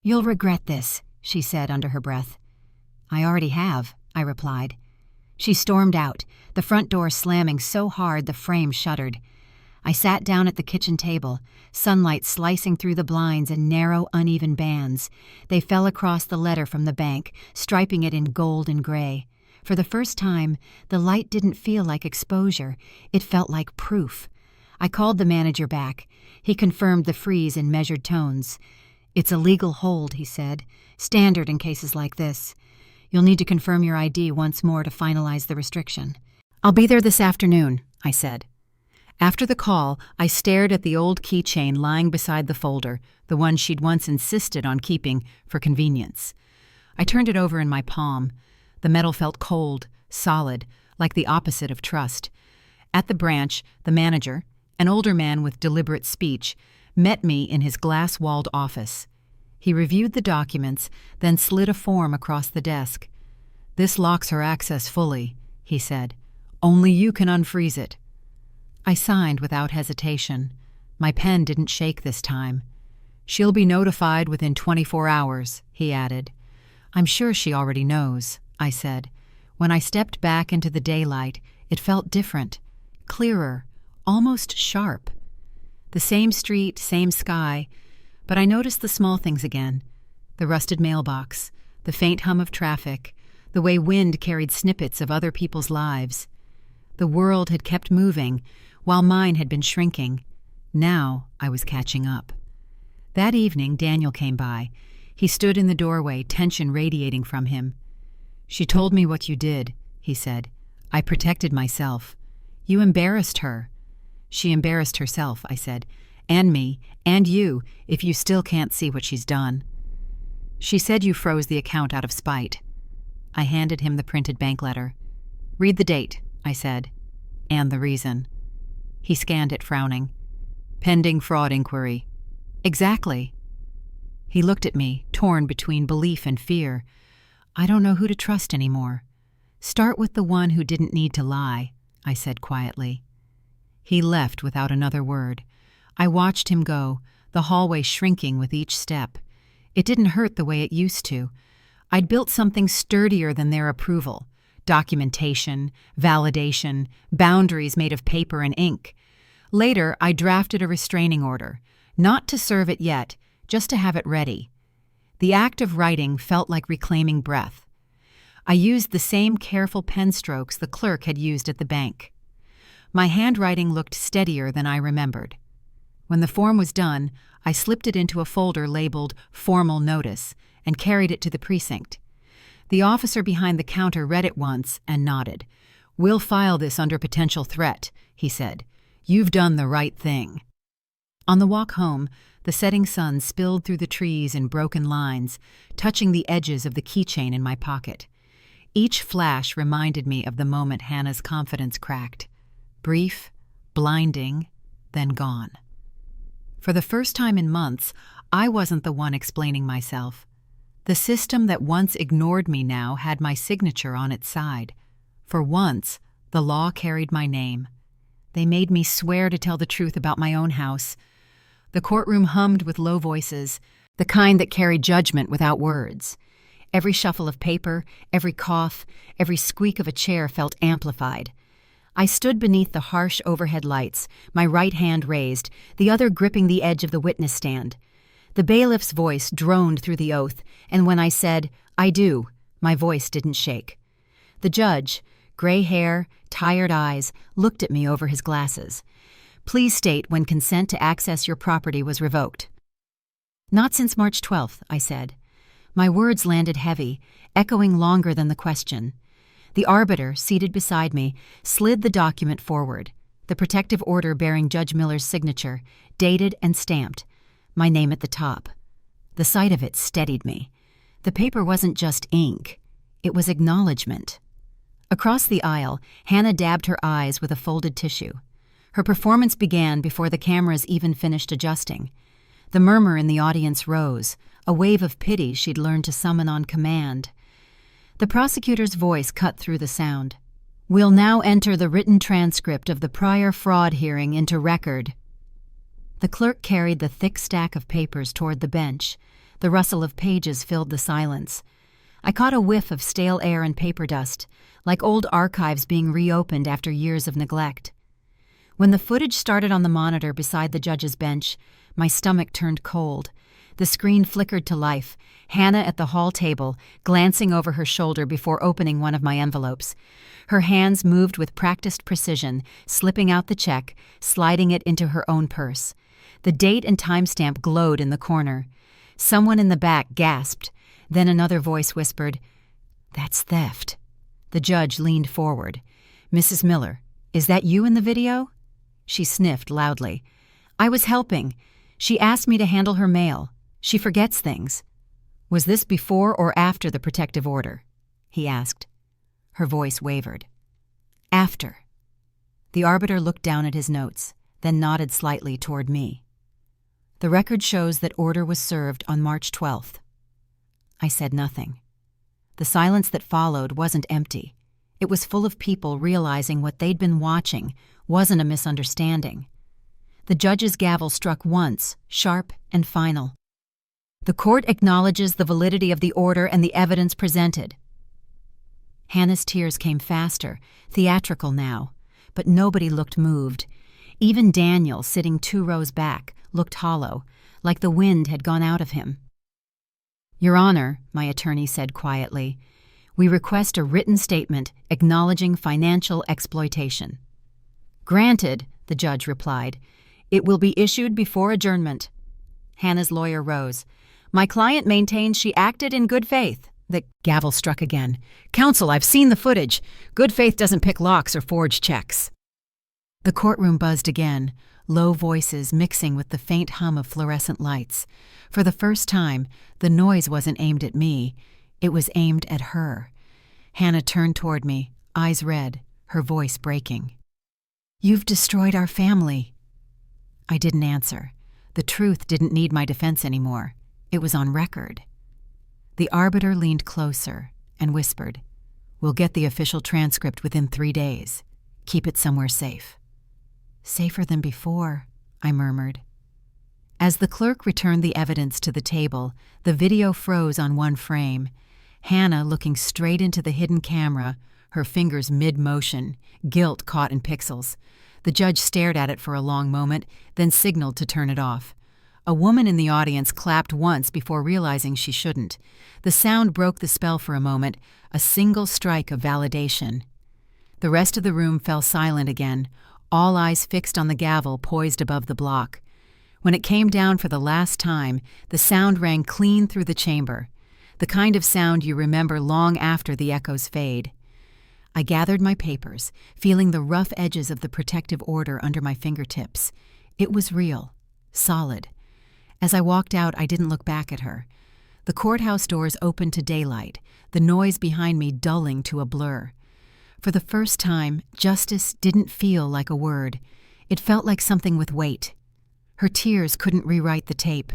"You'll regret this," she said under her breath. "I already have," I replied. She stormed out, the front door slamming so hard the frame shuddered. I sat down at the kitchen table, sunlight slicing through the blinds in narrow, uneven bands. They fell across the letter from the bank, striping it in gold and gray. For the first time, the light didn't feel like exposure. It felt like proof. I called the manager back. He confirmed the freeze in measured tones. "It's a legal hold," he said. "Standard in cases like this. You'll need to confirm your ID once more to finalize the restriction." "I'll be there this afternoon," I said. After the call, I stared at the old keychain lying beside the folder, the one she'd once insisted on keeping for convenience. I turned it over in my palm. The metal felt cold, solid, like the opposite of trust. At the branch, the manager, an older man with deliberate speech, met me in his glass-walled office. He reviewed the documents, then slid a form across the desk. "This locks her access fully," he said. "Only you can unfreeze it." I signed without hesitation. My pen didn't shake this time. "She'll be notified within 24 hours, he added. "I'm sure she already knows," I said. When I stepped back into the daylight, it felt different, clearer, almost sharp. The same street, same sky, but I noticed the small things again. The rusted mailbox, the faint hum of traffic, the way wind carried snippets of other people's lives. The world had kept moving, while mine had been shrinking. Now I was catching up. That evening, Daniel came by. He stood in the doorway, tension radiating from him. "She told me what you did," he said. "I protected myself. You embarrassed her." She embarrassed herself, I said, and me, and you, if you still can't see what she's done. She said you froze the account out of spite. I handed him the printed bank letter. Read the date, I said, and the reason. He scanned it, frowning. Pending fraud inquiry. Exactly. He looked at me, torn between belief and fear. I don't know who to trust anymore. Start with the one who didn't need to lie, I said quietly. He left without another word. I watched him go, the hallway shrinking with each step. It didn't hurt the way it used to. I'd built something sturdier than their approval. Documentation, validation, boundaries made of paper and ink. Later, I drafted a restraining order, not to serve it yet, just to have it ready. The act of writing felt like reclaiming breath. I used the same careful pen strokes the clerk had used at the bank. My handwriting looked steadier than I remembered. When the form was done, I slipped it into a folder labeled Formal Notice and carried it to the precinct. The officer behind the counter read it once and nodded. We'll file this under potential threat, he said. You've done the right thing. On the walk home, the setting sun spilled through the trees in broken lines, touching the edges of the keychain in my pocket. Each flash reminded me of the moment Hannah's confidence cracked. Brief, blinding, then gone. For the first time in months, I wasn't the one explaining myself. The system that once ignored me now had my signature on its side. For once, the law carried my name. They made me swear to tell the truth about my own house. The courtroom hummed with low voices, the kind that carried judgment without words. Every shuffle of paper, every cough, every squeak of a chair felt amplified. I stood beneath the harsh overhead lights, my right hand raised, the other gripping the edge of the witness stand. The bailiff's voice droned through the oath, and when I said, I do, my voice didn't shake. The judge, gray hair, tired eyes, looked at me over his glasses. Please state when consent to access your property was revoked. Not since March 12th, I said. My words landed heavy, echoing longer than the question. The arbiter, seated beside me, slid the document forward, the protective order bearing Judge Miller's signature, dated and stamped, my name at the top. The sight of it steadied me. The paper wasn't just ink. It was acknowledgement. Across the aisle, Hannah dabbed her eyes with a folded tissue. Her performance began before the cameras even finished adjusting. The murmur in the audience rose, a wave of pity she'd learned to summon on command. The prosecutor's voice cut through the sound. We'll now enter the written transcript of the prior fraud hearing into record. The clerk carried the thick stack of papers toward the bench. The rustle of pages filled the silence. I caught a whiff of stale air and paper dust, like old archives being reopened after years of neglect. When the footage started on the monitor beside the judge's bench, my stomach turned cold. The screen flickered to life, Hannah at the hall table, glancing over her shoulder before opening one of my envelopes. Her hands moved with practiced precision, slipping out the check, sliding it into her own purse. The date and timestamp glowed in the corner. Someone in the back gasped. Then another voice whispered, "That's theft." The judge leaned forward. "Mrs. Miller, is that you in the video?" She sniffed loudly. "I was helping. She asked me to handle her mail. She forgets things." "Was this before or after the protective order?" he asked. Her voice wavered. "After." The arbiter looked down at his notes, then nodded slightly toward me. "The record shows that order was served on March 12th. I said nothing. The silence that followed wasn't empty. It was full of people realizing what they'd been watching wasn't a misunderstanding. The judge's gavel struck once, sharp and final. "The court acknowledges the validity of the order and the evidence presented." Hannah's tears came faster, theatrical now, but nobody looked moved. Even Daniel, sitting 2 rows back, looked hollow, like the wind had gone out of him. "Your Honor," my attorney said quietly, "we request a written statement acknowledging financial exploitation." "Granted," the judge replied. "It will be issued before adjournment." Hannah's lawyer rose. "My client maintains she acted in good faith." The gavel struck again. "Counsel, I've seen the footage. Good faith doesn't pick locks or forge checks." The courtroom buzzed again, low voices mixing with the faint hum of fluorescent lights. For the first time, the noise wasn't aimed at me, it was aimed at her. Hannah turned toward me, eyes red, her voice breaking. "You've destroyed our family." I didn't answer. The truth didn't need my defense anymore. It was on record. The arbiter leaned closer and whispered, "We'll get the official transcript within 3 days. Keep it somewhere safe." "Safer than before," I murmured. As the clerk returned the evidence to the table, the video froze on one frame. Hannah looking straight into the hidden camera, her fingers mid-motion, guilt caught in pixels. The judge stared at it for a long moment, then signaled to turn it off. A woman in the audience clapped once before realizing she shouldn't. The sound broke the spell for a moment, a single strike of validation. The rest of the room fell silent again, all eyes fixed on the gavel poised above the block. When it came down for the last time, the sound rang clean through the chamber, the kind of sound you remember long after the echoes fade. I gathered my papers, feeling the rough edges of the protective order under my fingertips. It was real, solid. As I walked out, I didn't look back at her. The courthouse doors opened to daylight, the noise behind me dulling to a blur. For the first time, justice didn't feel like a word. It felt like something with weight. Her tears couldn't rewrite the tape.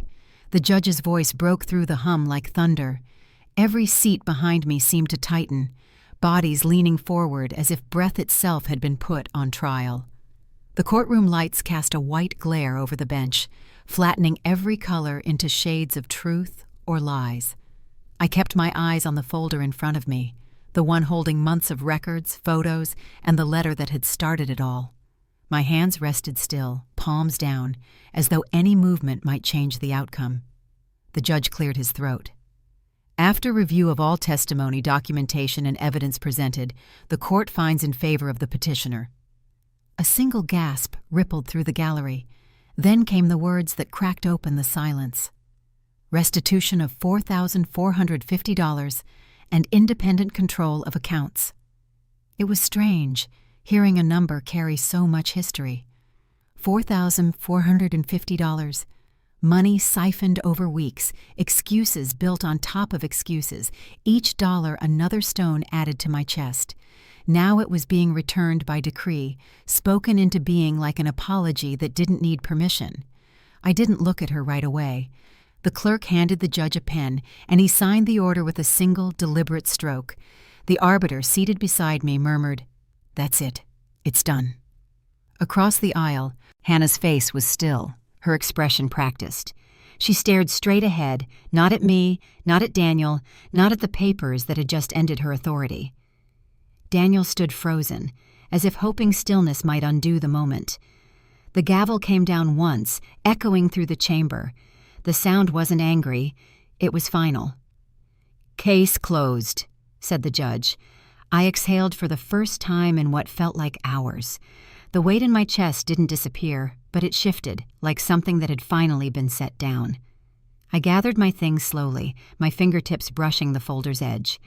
The judge's voice broke through the hum like thunder. Every seat behind me seemed to tighten, bodies leaning forward as if breath itself had been put on trial. The courtroom lights cast a white glare over the bench, flattening every color into shades of truth or lies. I kept my eyes on the folder in front of me, the one holding months of records, photos, and the letter that had started it all. My hands rested still, palms down, as though any movement might change the outcome. The judge cleared his throat. After review of all testimony, documentation, and evidence presented, the court finds in favor of the petitioner. A single gasp rippled through the gallery. Then came the words that cracked open the silence. Restitution of $4,450 and independent control of accounts. It was strange, hearing a number carry so much history. $4,450. Money siphoned over weeks, excuses built on top of excuses, each dollar another stone added to my chest. Now it was being returned by decree, spoken into being like an apology that didn't need permission. I didn't look at her right away. The clerk handed the judge a pen, and he signed the order with a single, deliberate stroke. The arbiter, seated beside me, murmured, "That's it. It's done." Across the aisle, Hannah's face was still, her expression practiced. She stared straight ahead, not at me, not at Daniel, not at the papers that had just ended her authority. Daniel stood frozen, as if hoping stillness might undo the moment. The gavel came down once, echoing through the chamber. The sound wasn't angry, it was final. "Case closed," said the judge. I exhaled for the first time in what felt like hours. The weight in my chest didn't disappear, but it shifted, like something that had finally been set down. I gathered my things slowly, my fingertips brushing the folder's edge.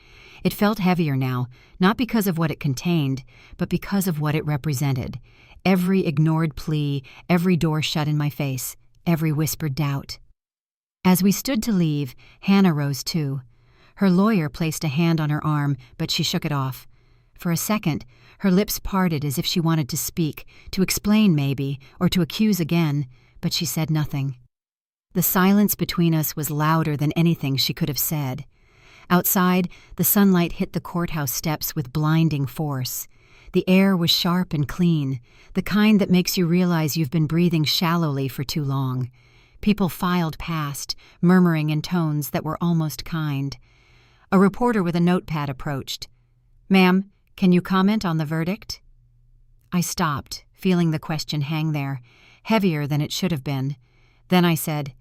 It felt heavier now, not because of what it contained, but because of what it represented. Every ignored plea, every door shut in my face, every whispered doubt. As we stood to leave, Hannah rose too. Her lawyer placed a hand on her arm, but she shook it off. For a second, her lips parted as if she wanted to speak, to explain maybe, or to accuse again, but she said nothing. The silence between us was louder than anything she could have said. Outside, the sunlight hit the courthouse steps with blinding force. The air was sharp and clean, the kind that makes you realize you've been breathing shallowly for too long. People filed past, murmuring in tones that were almost kind. A reporter with a notepad approached. "Ma'am, can you comment on the verdict?" I stopped, feeling the question hang there, heavier than it should have been. Then I said,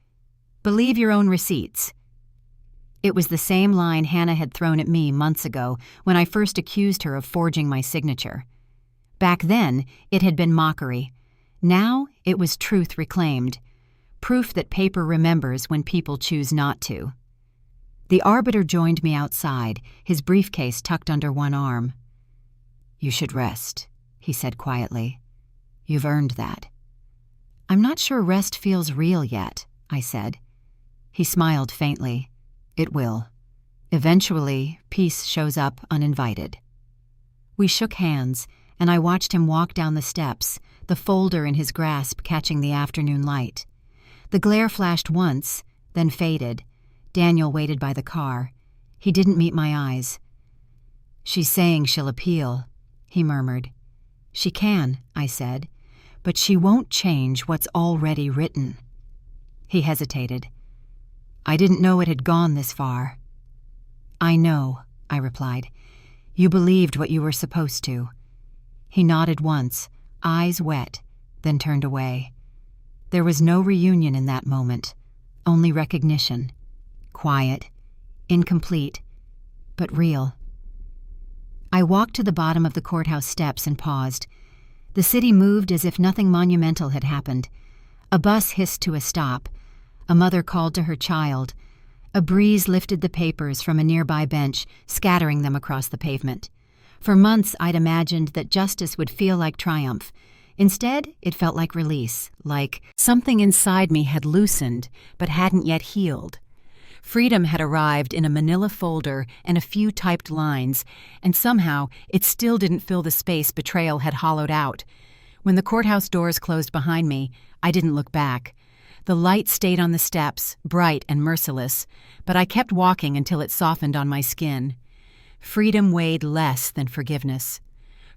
"Believe your own receipts." It was the same line Hannah had thrown at me months ago when I first accused her of forging my signature. Back then, it had been mockery. Now, it was truth reclaimed. Proof that paper remembers when people choose not to. The arbiter joined me outside, his briefcase tucked under one arm. "You should rest," he said quietly. You've earned that." "I'm not sure rest feels real yet," I said. He smiled faintly. "It will. Eventually, peace shows up uninvited." We shook hands, and I watched him walk down the steps, the folder in his grasp catching the afternoon light. The glare flashed once, then faded. Daniel waited by the car. He didn't meet my eyes. "She's saying she'll appeal," he murmured. "She can," I said, "but she won't change what's already written." He hesitated. "I didn't know it had gone this far." "I know," I replied. "You believed what you were supposed to." He nodded once, eyes wet, then turned away. There was no reunion in that moment, only recognition. Quiet, incomplete, but real. I walked to the bottom of the courthouse steps and paused. The city moved as if nothing monumental had happened. A bus hissed to a stop. A mother called to her child. A breeze lifted the papers from a nearby bench, scattering them across the pavement. For months I'd imagined that justice would feel like triumph. Instead, it felt like release, like something inside me had loosened but hadn't yet healed. Freedom had arrived in a manila folder and a few typed lines, and somehow it still didn't fill the space betrayal had hollowed out. When the courthouse doors closed behind me, I didn't look back. The light stayed on the steps, bright and merciless, but I kept walking until it softened on my skin. Freedom weighed less than forgiveness.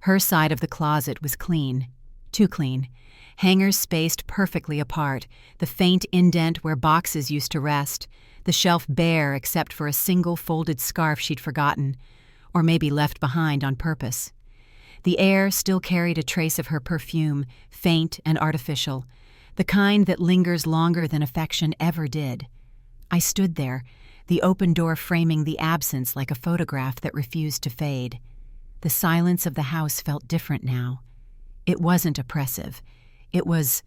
Her side of the closet was clean. Too clean. Hangers spaced perfectly apart, the faint indent where boxes used to rest, the shelf bare except for a single folded scarf she'd forgotten, or maybe left behind on purpose. The air still carried a trace of her perfume, faint and artificial, the kind that lingers longer than affection ever did. I stood there, the open door framing the absence like a photograph that refused to fade. The silence of the house felt different now. It wasn't oppressive. It was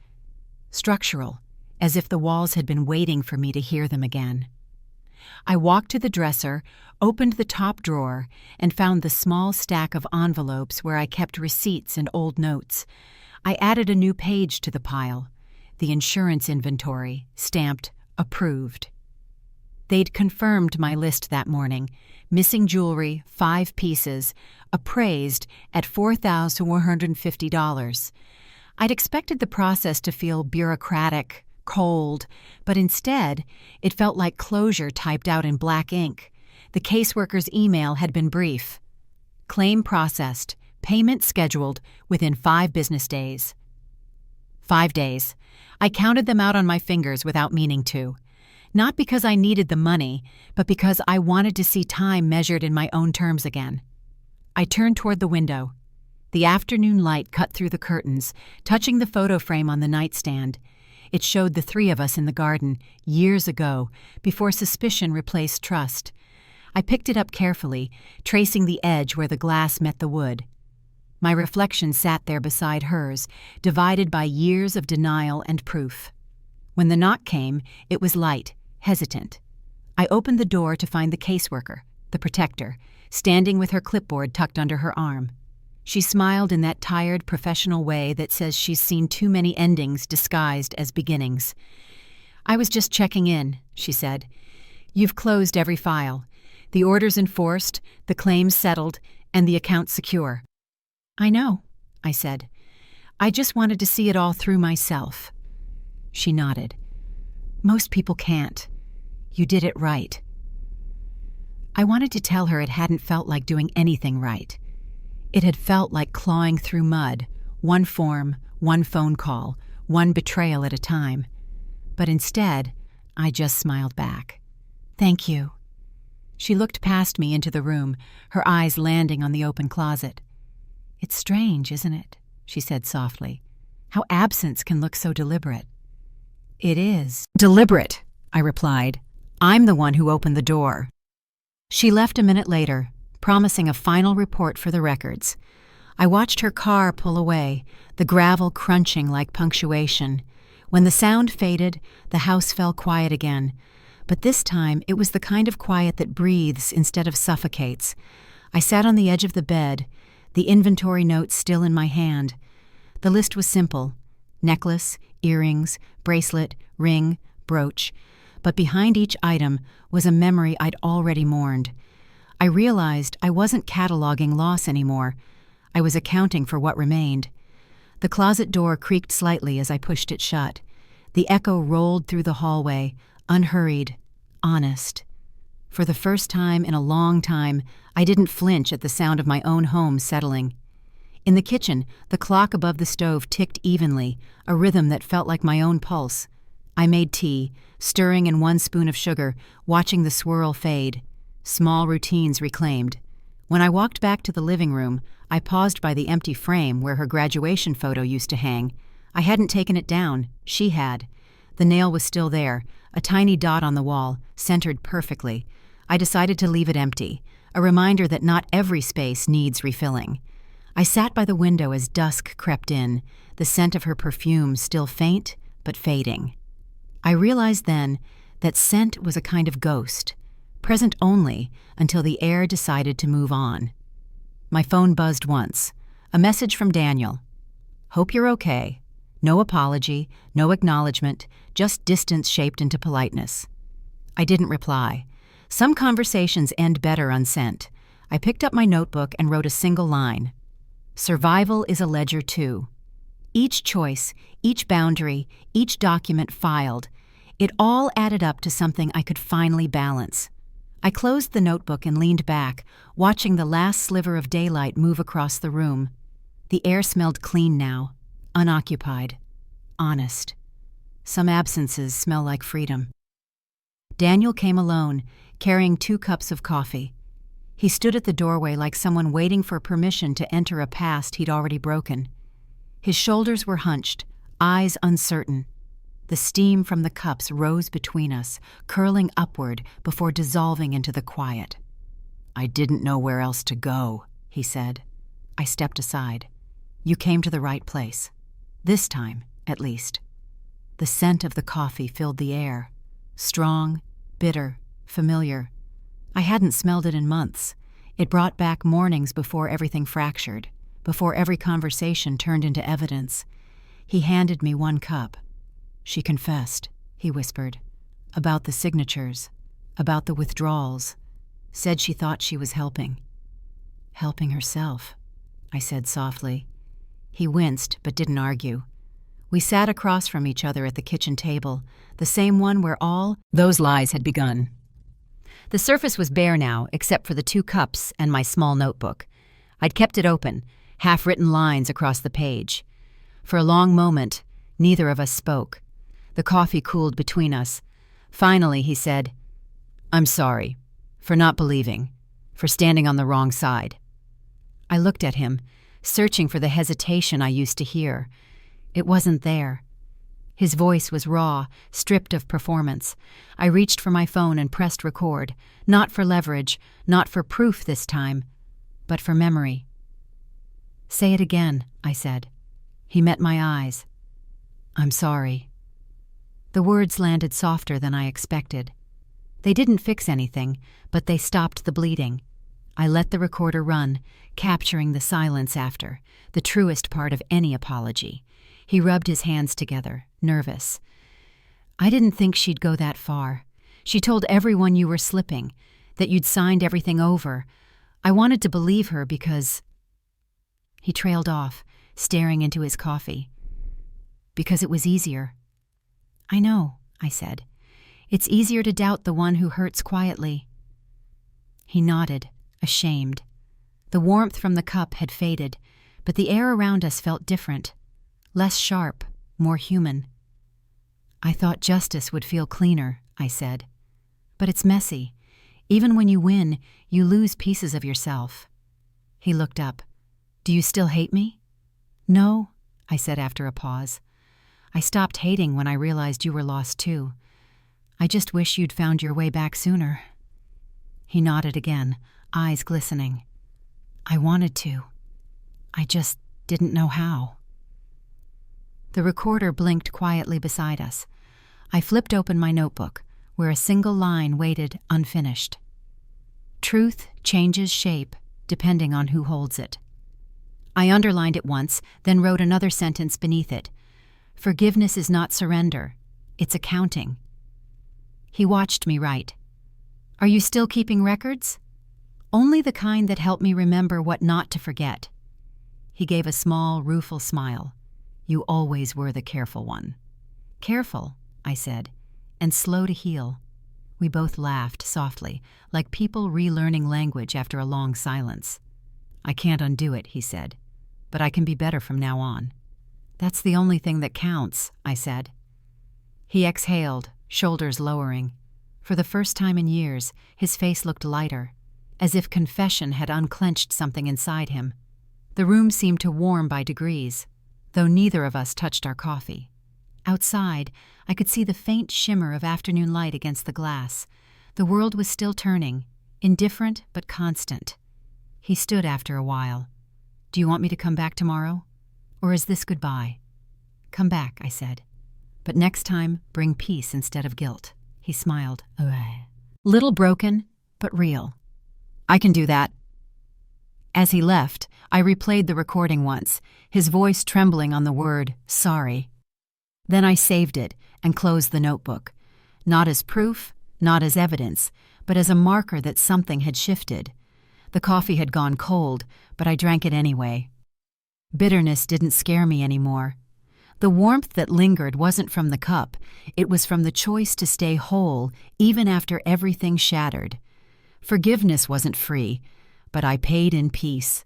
structural, as if the walls had been waiting for me to hear them again. I walked to the dresser, opened the top drawer, and found the small stack of envelopes where I kept receipts and old notes. I added a new page to the pile, the insurance inventory, stamped approved. They'd confirmed my list that morning. Missing jewelry, 5 pieces, appraised at $4,450. I'd expected the process to feel bureaucratic, cold, but instead, it felt like closure typed out in black ink. The caseworker's email had been brief. Claim processed, payment scheduled within 5 business days. 5 days. I counted them out on my fingers without meaning to. Not because I needed the money, but because I wanted to see time measured in my own terms again. I turned toward the window. The afternoon light cut through the curtains, touching the photo frame on the nightstand. It showed the 3 of us in the garden, years ago, before suspicion replaced trust. I picked it up carefully, tracing the edge where the glass met the wood. My reflection sat there beside hers, divided by years of denial and proof. When the knock came, it was light, hesitant. I opened the door to find the caseworker, the protector, standing with her clipboard tucked under her arm. She smiled in that tired, professional way that says she's seen too many endings disguised as beginnings. "I was just checking in," she said. "You've closed every file. The order's enforced, the claims settled, and the account secure." "I know," I said. "I just wanted to see it all through myself." She nodded. "Most people can't. You did it right." I wanted to tell her it hadn't felt like doing anything right. It had felt like clawing through mud, one form, one phone call, one betrayal at a time. But instead, I just smiled back. "Thank you." She looked past me into the room, her eyes landing on the open closet. "It's strange, isn't it?" she said softly. "How absence can look so deliberate." "It is deliberate," I replied. "I'm the one who opened the door." She left a minute later, promising a final report for the records. I watched her car pull away, the gravel crunching like punctuation. When the sound faded, the house fell quiet again. But this time, it was the kind of quiet that breathes instead of suffocates. I sat on the edge of the bed, the inventory notes still in my hand. The list was simple: necklace, earrings, bracelet, ring, brooch. But behind each item was a memory I'd already mourned. I realized I wasn't cataloging loss anymore. I was accounting for what remained. The closet door creaked slightly as I pushed it shut. The echo rolled through the hallway, unhurried, honest. For the first time in a long time, I didn't flinch at the sound of my own home settling. In the kitchen, the clock above the stove ticked evenly, a rhythm that felt like my own pulse. I made tea, stirring in 1 spoon of sugar, watching the swirl fade. Small routines reclaimed. When I walked back to the living room, I paused by the empty frame where her graduation photo used to hang. I hadn't taken it down. She had. The nail was still there, a tiny dot on the wall, centered perfectly. I decided to leave it empty, a reminder that not every space needs refilling. I sat by the window as dusk crept in, the scent of her perfume still faint but fading. I realized then that scent was a kind of ghost, present only until the air decided to move on. My phone buzzed once. A message from Daniel. "Hope you're okay. No apology, no acknowledgement, just distance shaped into politeness." I didn't reply. Some conversations end better unsent. I picked up my notebook and wrote a single line. Survival is a ledger too. Each choice, each boundary, each document filed, it all added up to something I could finally balance. I closed the notebook and leaned back, watching the last sliver of daylight move across the room. The air smelled clean now, unoccupied, honest. Some absences smell like freedom. Daniel came alone, carrying 2 cups of coffee. He stood at the doorway like someone waiting for permission to enter a past he'd already broken. His shoulders were hunched, eyes uncertain. The steam from the cups rose between us, curling upward before dissolving into the quiet. "I didn't know where else to go," he said. I stepped aside. "You came to the right place. This time, at least." The scent of the coffee filled the air. Strong, bitter, familiar. I hadn't smelled it in months. It brought back mornings before everything fractured, before every conversation turned into evidence. He handed me 1 cup. "She confessed," he whispered, "about the signatures, about the withdrawals. Said she thought she was helping." "Helping herself," I said softly. He winced but didn't argue. We sat across from each other at the kitchen table, the same one where all those lies had begun. The surface was bare now, except for the 2 cups and my small notebook. I'd kept it open, half-written lines across the page. For a long moment, neither of us spoke. The coffee cooled between us. Finally, he said, "I'm sorry, for not believing, for standing on the wrong side." I looked at him, searching for the hesitation I used to hear. It wasn't there. His voice was raw, stripped of performance. I reached for my phone and pressed record, not for leverage, not for proof this time, but for memory. "Say it again," I said. He met my eyes. "I'm sorry." The words landed softer than I expected. They didn't fix anything, but they stopped the bleeding. I let the recorder run, capturing the silence after, the truest part of any apology. He rubbed his hands together, nervous. "I didn't think she'd go that far. She told everyone you were slipping, that you'd signed everything over. I wanted to believe her because—" He trailed off, staring into his coffee. "Because it was easier." "I know," I said. "It's easier to doubt the one who hurts quietly." He nodded, ashamed. The warmth from the cup had faded, but the air around us felt different. Less sharp, more human. "I thought justice would feel cleaner," I said. "But it's messy. Even when you win, you lose pieces of yourself." He looked up. "Do you still hate me?" "No," I said after a pause. "I stopped hating when I realized you were lost too. I just wish you'd found your way back sooner." He nodded again, eyes glistening. "I wanted to. I just didn't know how." The recorder blinked quietly beside us. I flipped open my notebook, where a single line waited unfinished. "Truth changes shape depending on who holds it." I underlined it once, then wrote another sentence beneath it. Forgiveness is not surrender. It's accounting. He watched me write. Are you still keeping records? Only the kind that help me remember what not to forget. He gave a small, rueful smile. You always were the careful one. Careful, I said, and slow to heal. We both laughed softly, like people relearning language after a long silence. I can't undo it, he said, but I can be better from now on. That's the only thing that counts, I said. He exhaled, shoulders lowering. For the first time in years, his face looked lighter, as if confession had unclenched something inside him. The room seemed to warm by degrees, though neither of us touched our coffee. Outside, I could see the faint shimmer of afternoon light against the glass. The world was still turning, indifferent but constant. He stood after a while. Do you want me to come back tomorrow? Or is this goodbye? Come back, I said. But next time, bring peace instead of guilt. He smiled. Little broken, but real. I can do that. As he left, I replayed the recording once, his voice trembling on the word, sorry. Then I saved it and closed the notebook, not as proof, not as evidence, but as a marker that something had shifted. The coffee had gone cold, but I drank it anyway. Bitterness didn't scare me anymore. The warmth that lingered wasn't from the cup, it was from the choice to stay whole even after everything shattered. Forgiveness wasn't free, but I paid in peace.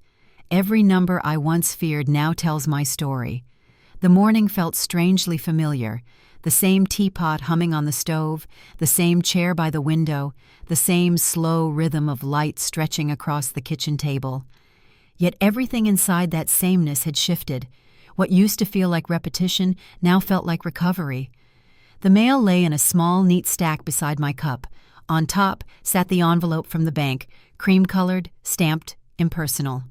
Every number I once feared now tells my story. The morning felt strangely familiar, the same teapot humming on the stove, the same chair by the window, the same slow rhythm of light stretching across the kitchen table. Yet everything inside that sameness had shifted. What used to feel like repetition now felt like recovery. The mail lay in a small, neat stack beside my cup. On top sat the envelope from the bank, cream-colored, stamped, impersonal.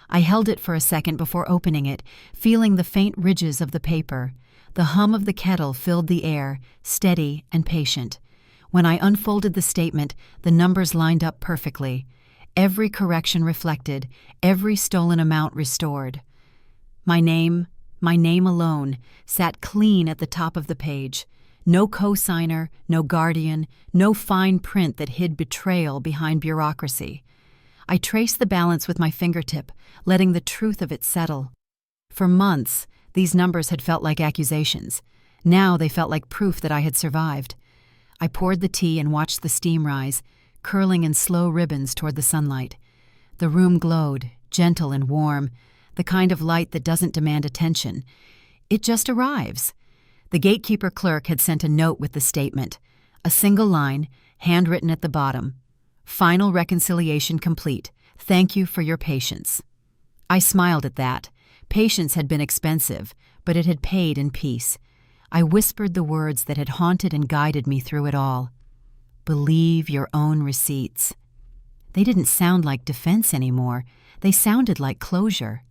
I held it for a second before opening it, feeling the faint ridges of the paper. The hum of the kettle filled the air, steady and patient. When I unfolded the statement, the numbers lined up perfectly. Every correction reflected, every stolen amount restored. My name alone, sat clean at the top of the page. No co-signer, no guardian, no fine print that hid betrayal behind bureaucracy. I traced the balance with my fingertip, letting the truth of it settle. For months, these numbers had felt like accusations. Now they felt like proof that I had survived. I poured the tea and watched the steam rise, curling in slow ribbons toward the sunlight. The room glowed, gentle and warm, the kind of light that doesn't demand attention. It just arrives. The gatekeeper clerk had sent a note with the statement. A single line, handwritten at the bottom. Final reconciliation complete. Thank you for your patience. I smiled at that. Patience had been expensive, but it had paid in peace. I whispered the words that had haunted and guided me through it all. Believe your own receipts. They didn't sound like defense anymore. They sounded like closure.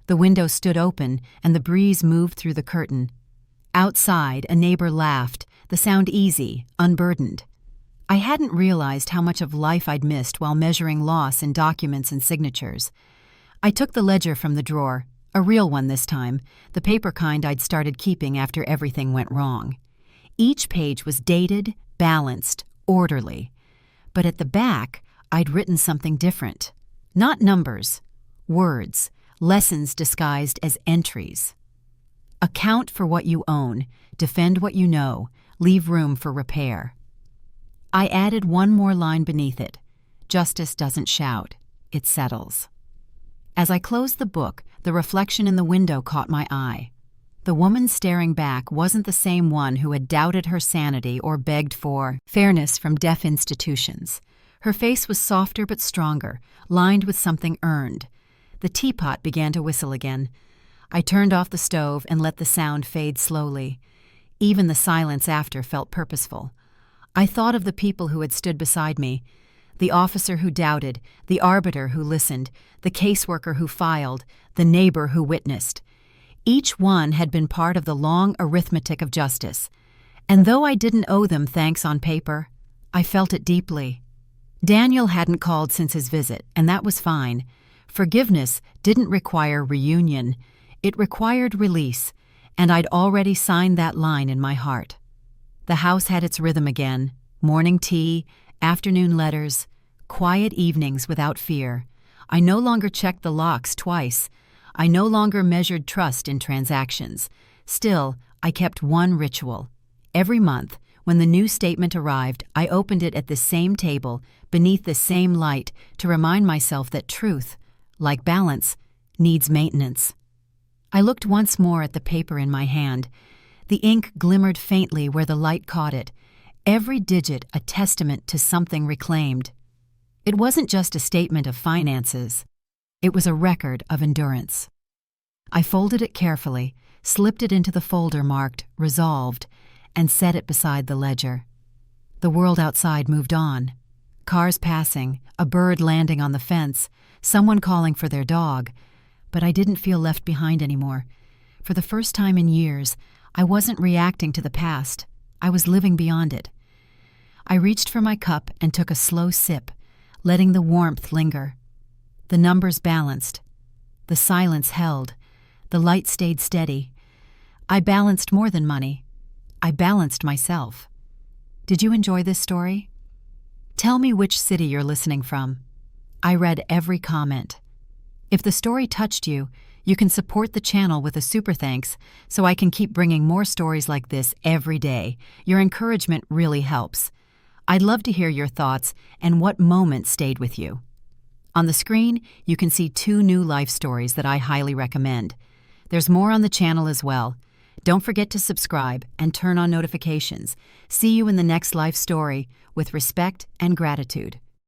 The window stood open, and the breeze moved through the curtain. Outside, a neighbor laughed, the sound easy, unburdened. I hadn't realized how much of life I'd missed while measuring loss in documents and signatures. I took the ledger from the drawer, a real one this time, the paper kind I'd started keeping after everything went wrong. Each page was dated, balanced, orderly. But at the back, I'd written something different. Not numbers, words, lessons disguised as entries. Account for what you own, defend what you know, leave room for repair. I added one more line beneath it. Justice doesn't shout, it settles. As I closed the book, the reflection in the window caught my eye. The woman staring back wasn't the same one who had doubted her sanity or begged for fairness from deaf institutions. Her face was softer but stronger, lined with something earned. The teapot began to whistle again. I turned off the stove and let the sound fade slowly. Even the silence after felt purposeful. I thought of the people who had stood beside me, the officer who doubted, the arbiter who listened, the caseworker who filed, the neighbor who witnessed. Each one had been part of the long arithmetic of justice, and though I didn't owe them thanks on paper, I felt it deeply. Daniel hadn't called since his visit, and that was fine. Forgiveness didn't require reunion, it required release, and I'd already signed that line in my heart. The house had its rhythm again: morning tea, afternoon letters, quiet evenings without fear. I no longer checked the locks twice. I no longer measured trust in transactions. Still, I kept one ritual. Every month, when the new statement arrived, I opened it at the same table, beneath the same light, to remind myself that truth, like balance, needs maintenance. I looked once more at the paper in my hand. The ink glimmered faintly where the light caught it, every digit a testament to something reclaimed. It wasn't just a statement of finances. It was a record of endurance. I folded it carefully, slipped it into the folder marked "Resolved," and set it beside the ledger. The world outside moved on. Cars passing, a bird landing on the fence, someone calling for their dog. But I didn't feel left behind anymore. For the first time in years, I wasn't reacting to the past. I was living beyond it. I reached for my cup and took a slow sip, letting the warmth linger. The numbers balanced. The silence held. The light stayed steady. I balanced more than money. I balanced myself. Did you enjoy this story? Tell me which city you're listening from. I read every comment. If the story touched you, you can support the channel with a super thanks so I can keep bringing more stories like this every day. Your encouragement really helps. I'd love to hear your thoughts and what moment stayed with you. On the screen, you can see 2 new life stories that I highly recommend. There's more on the channel as well. Don't forget to subscribe and turn on notifications. See you in the next life story with respect and gratitude.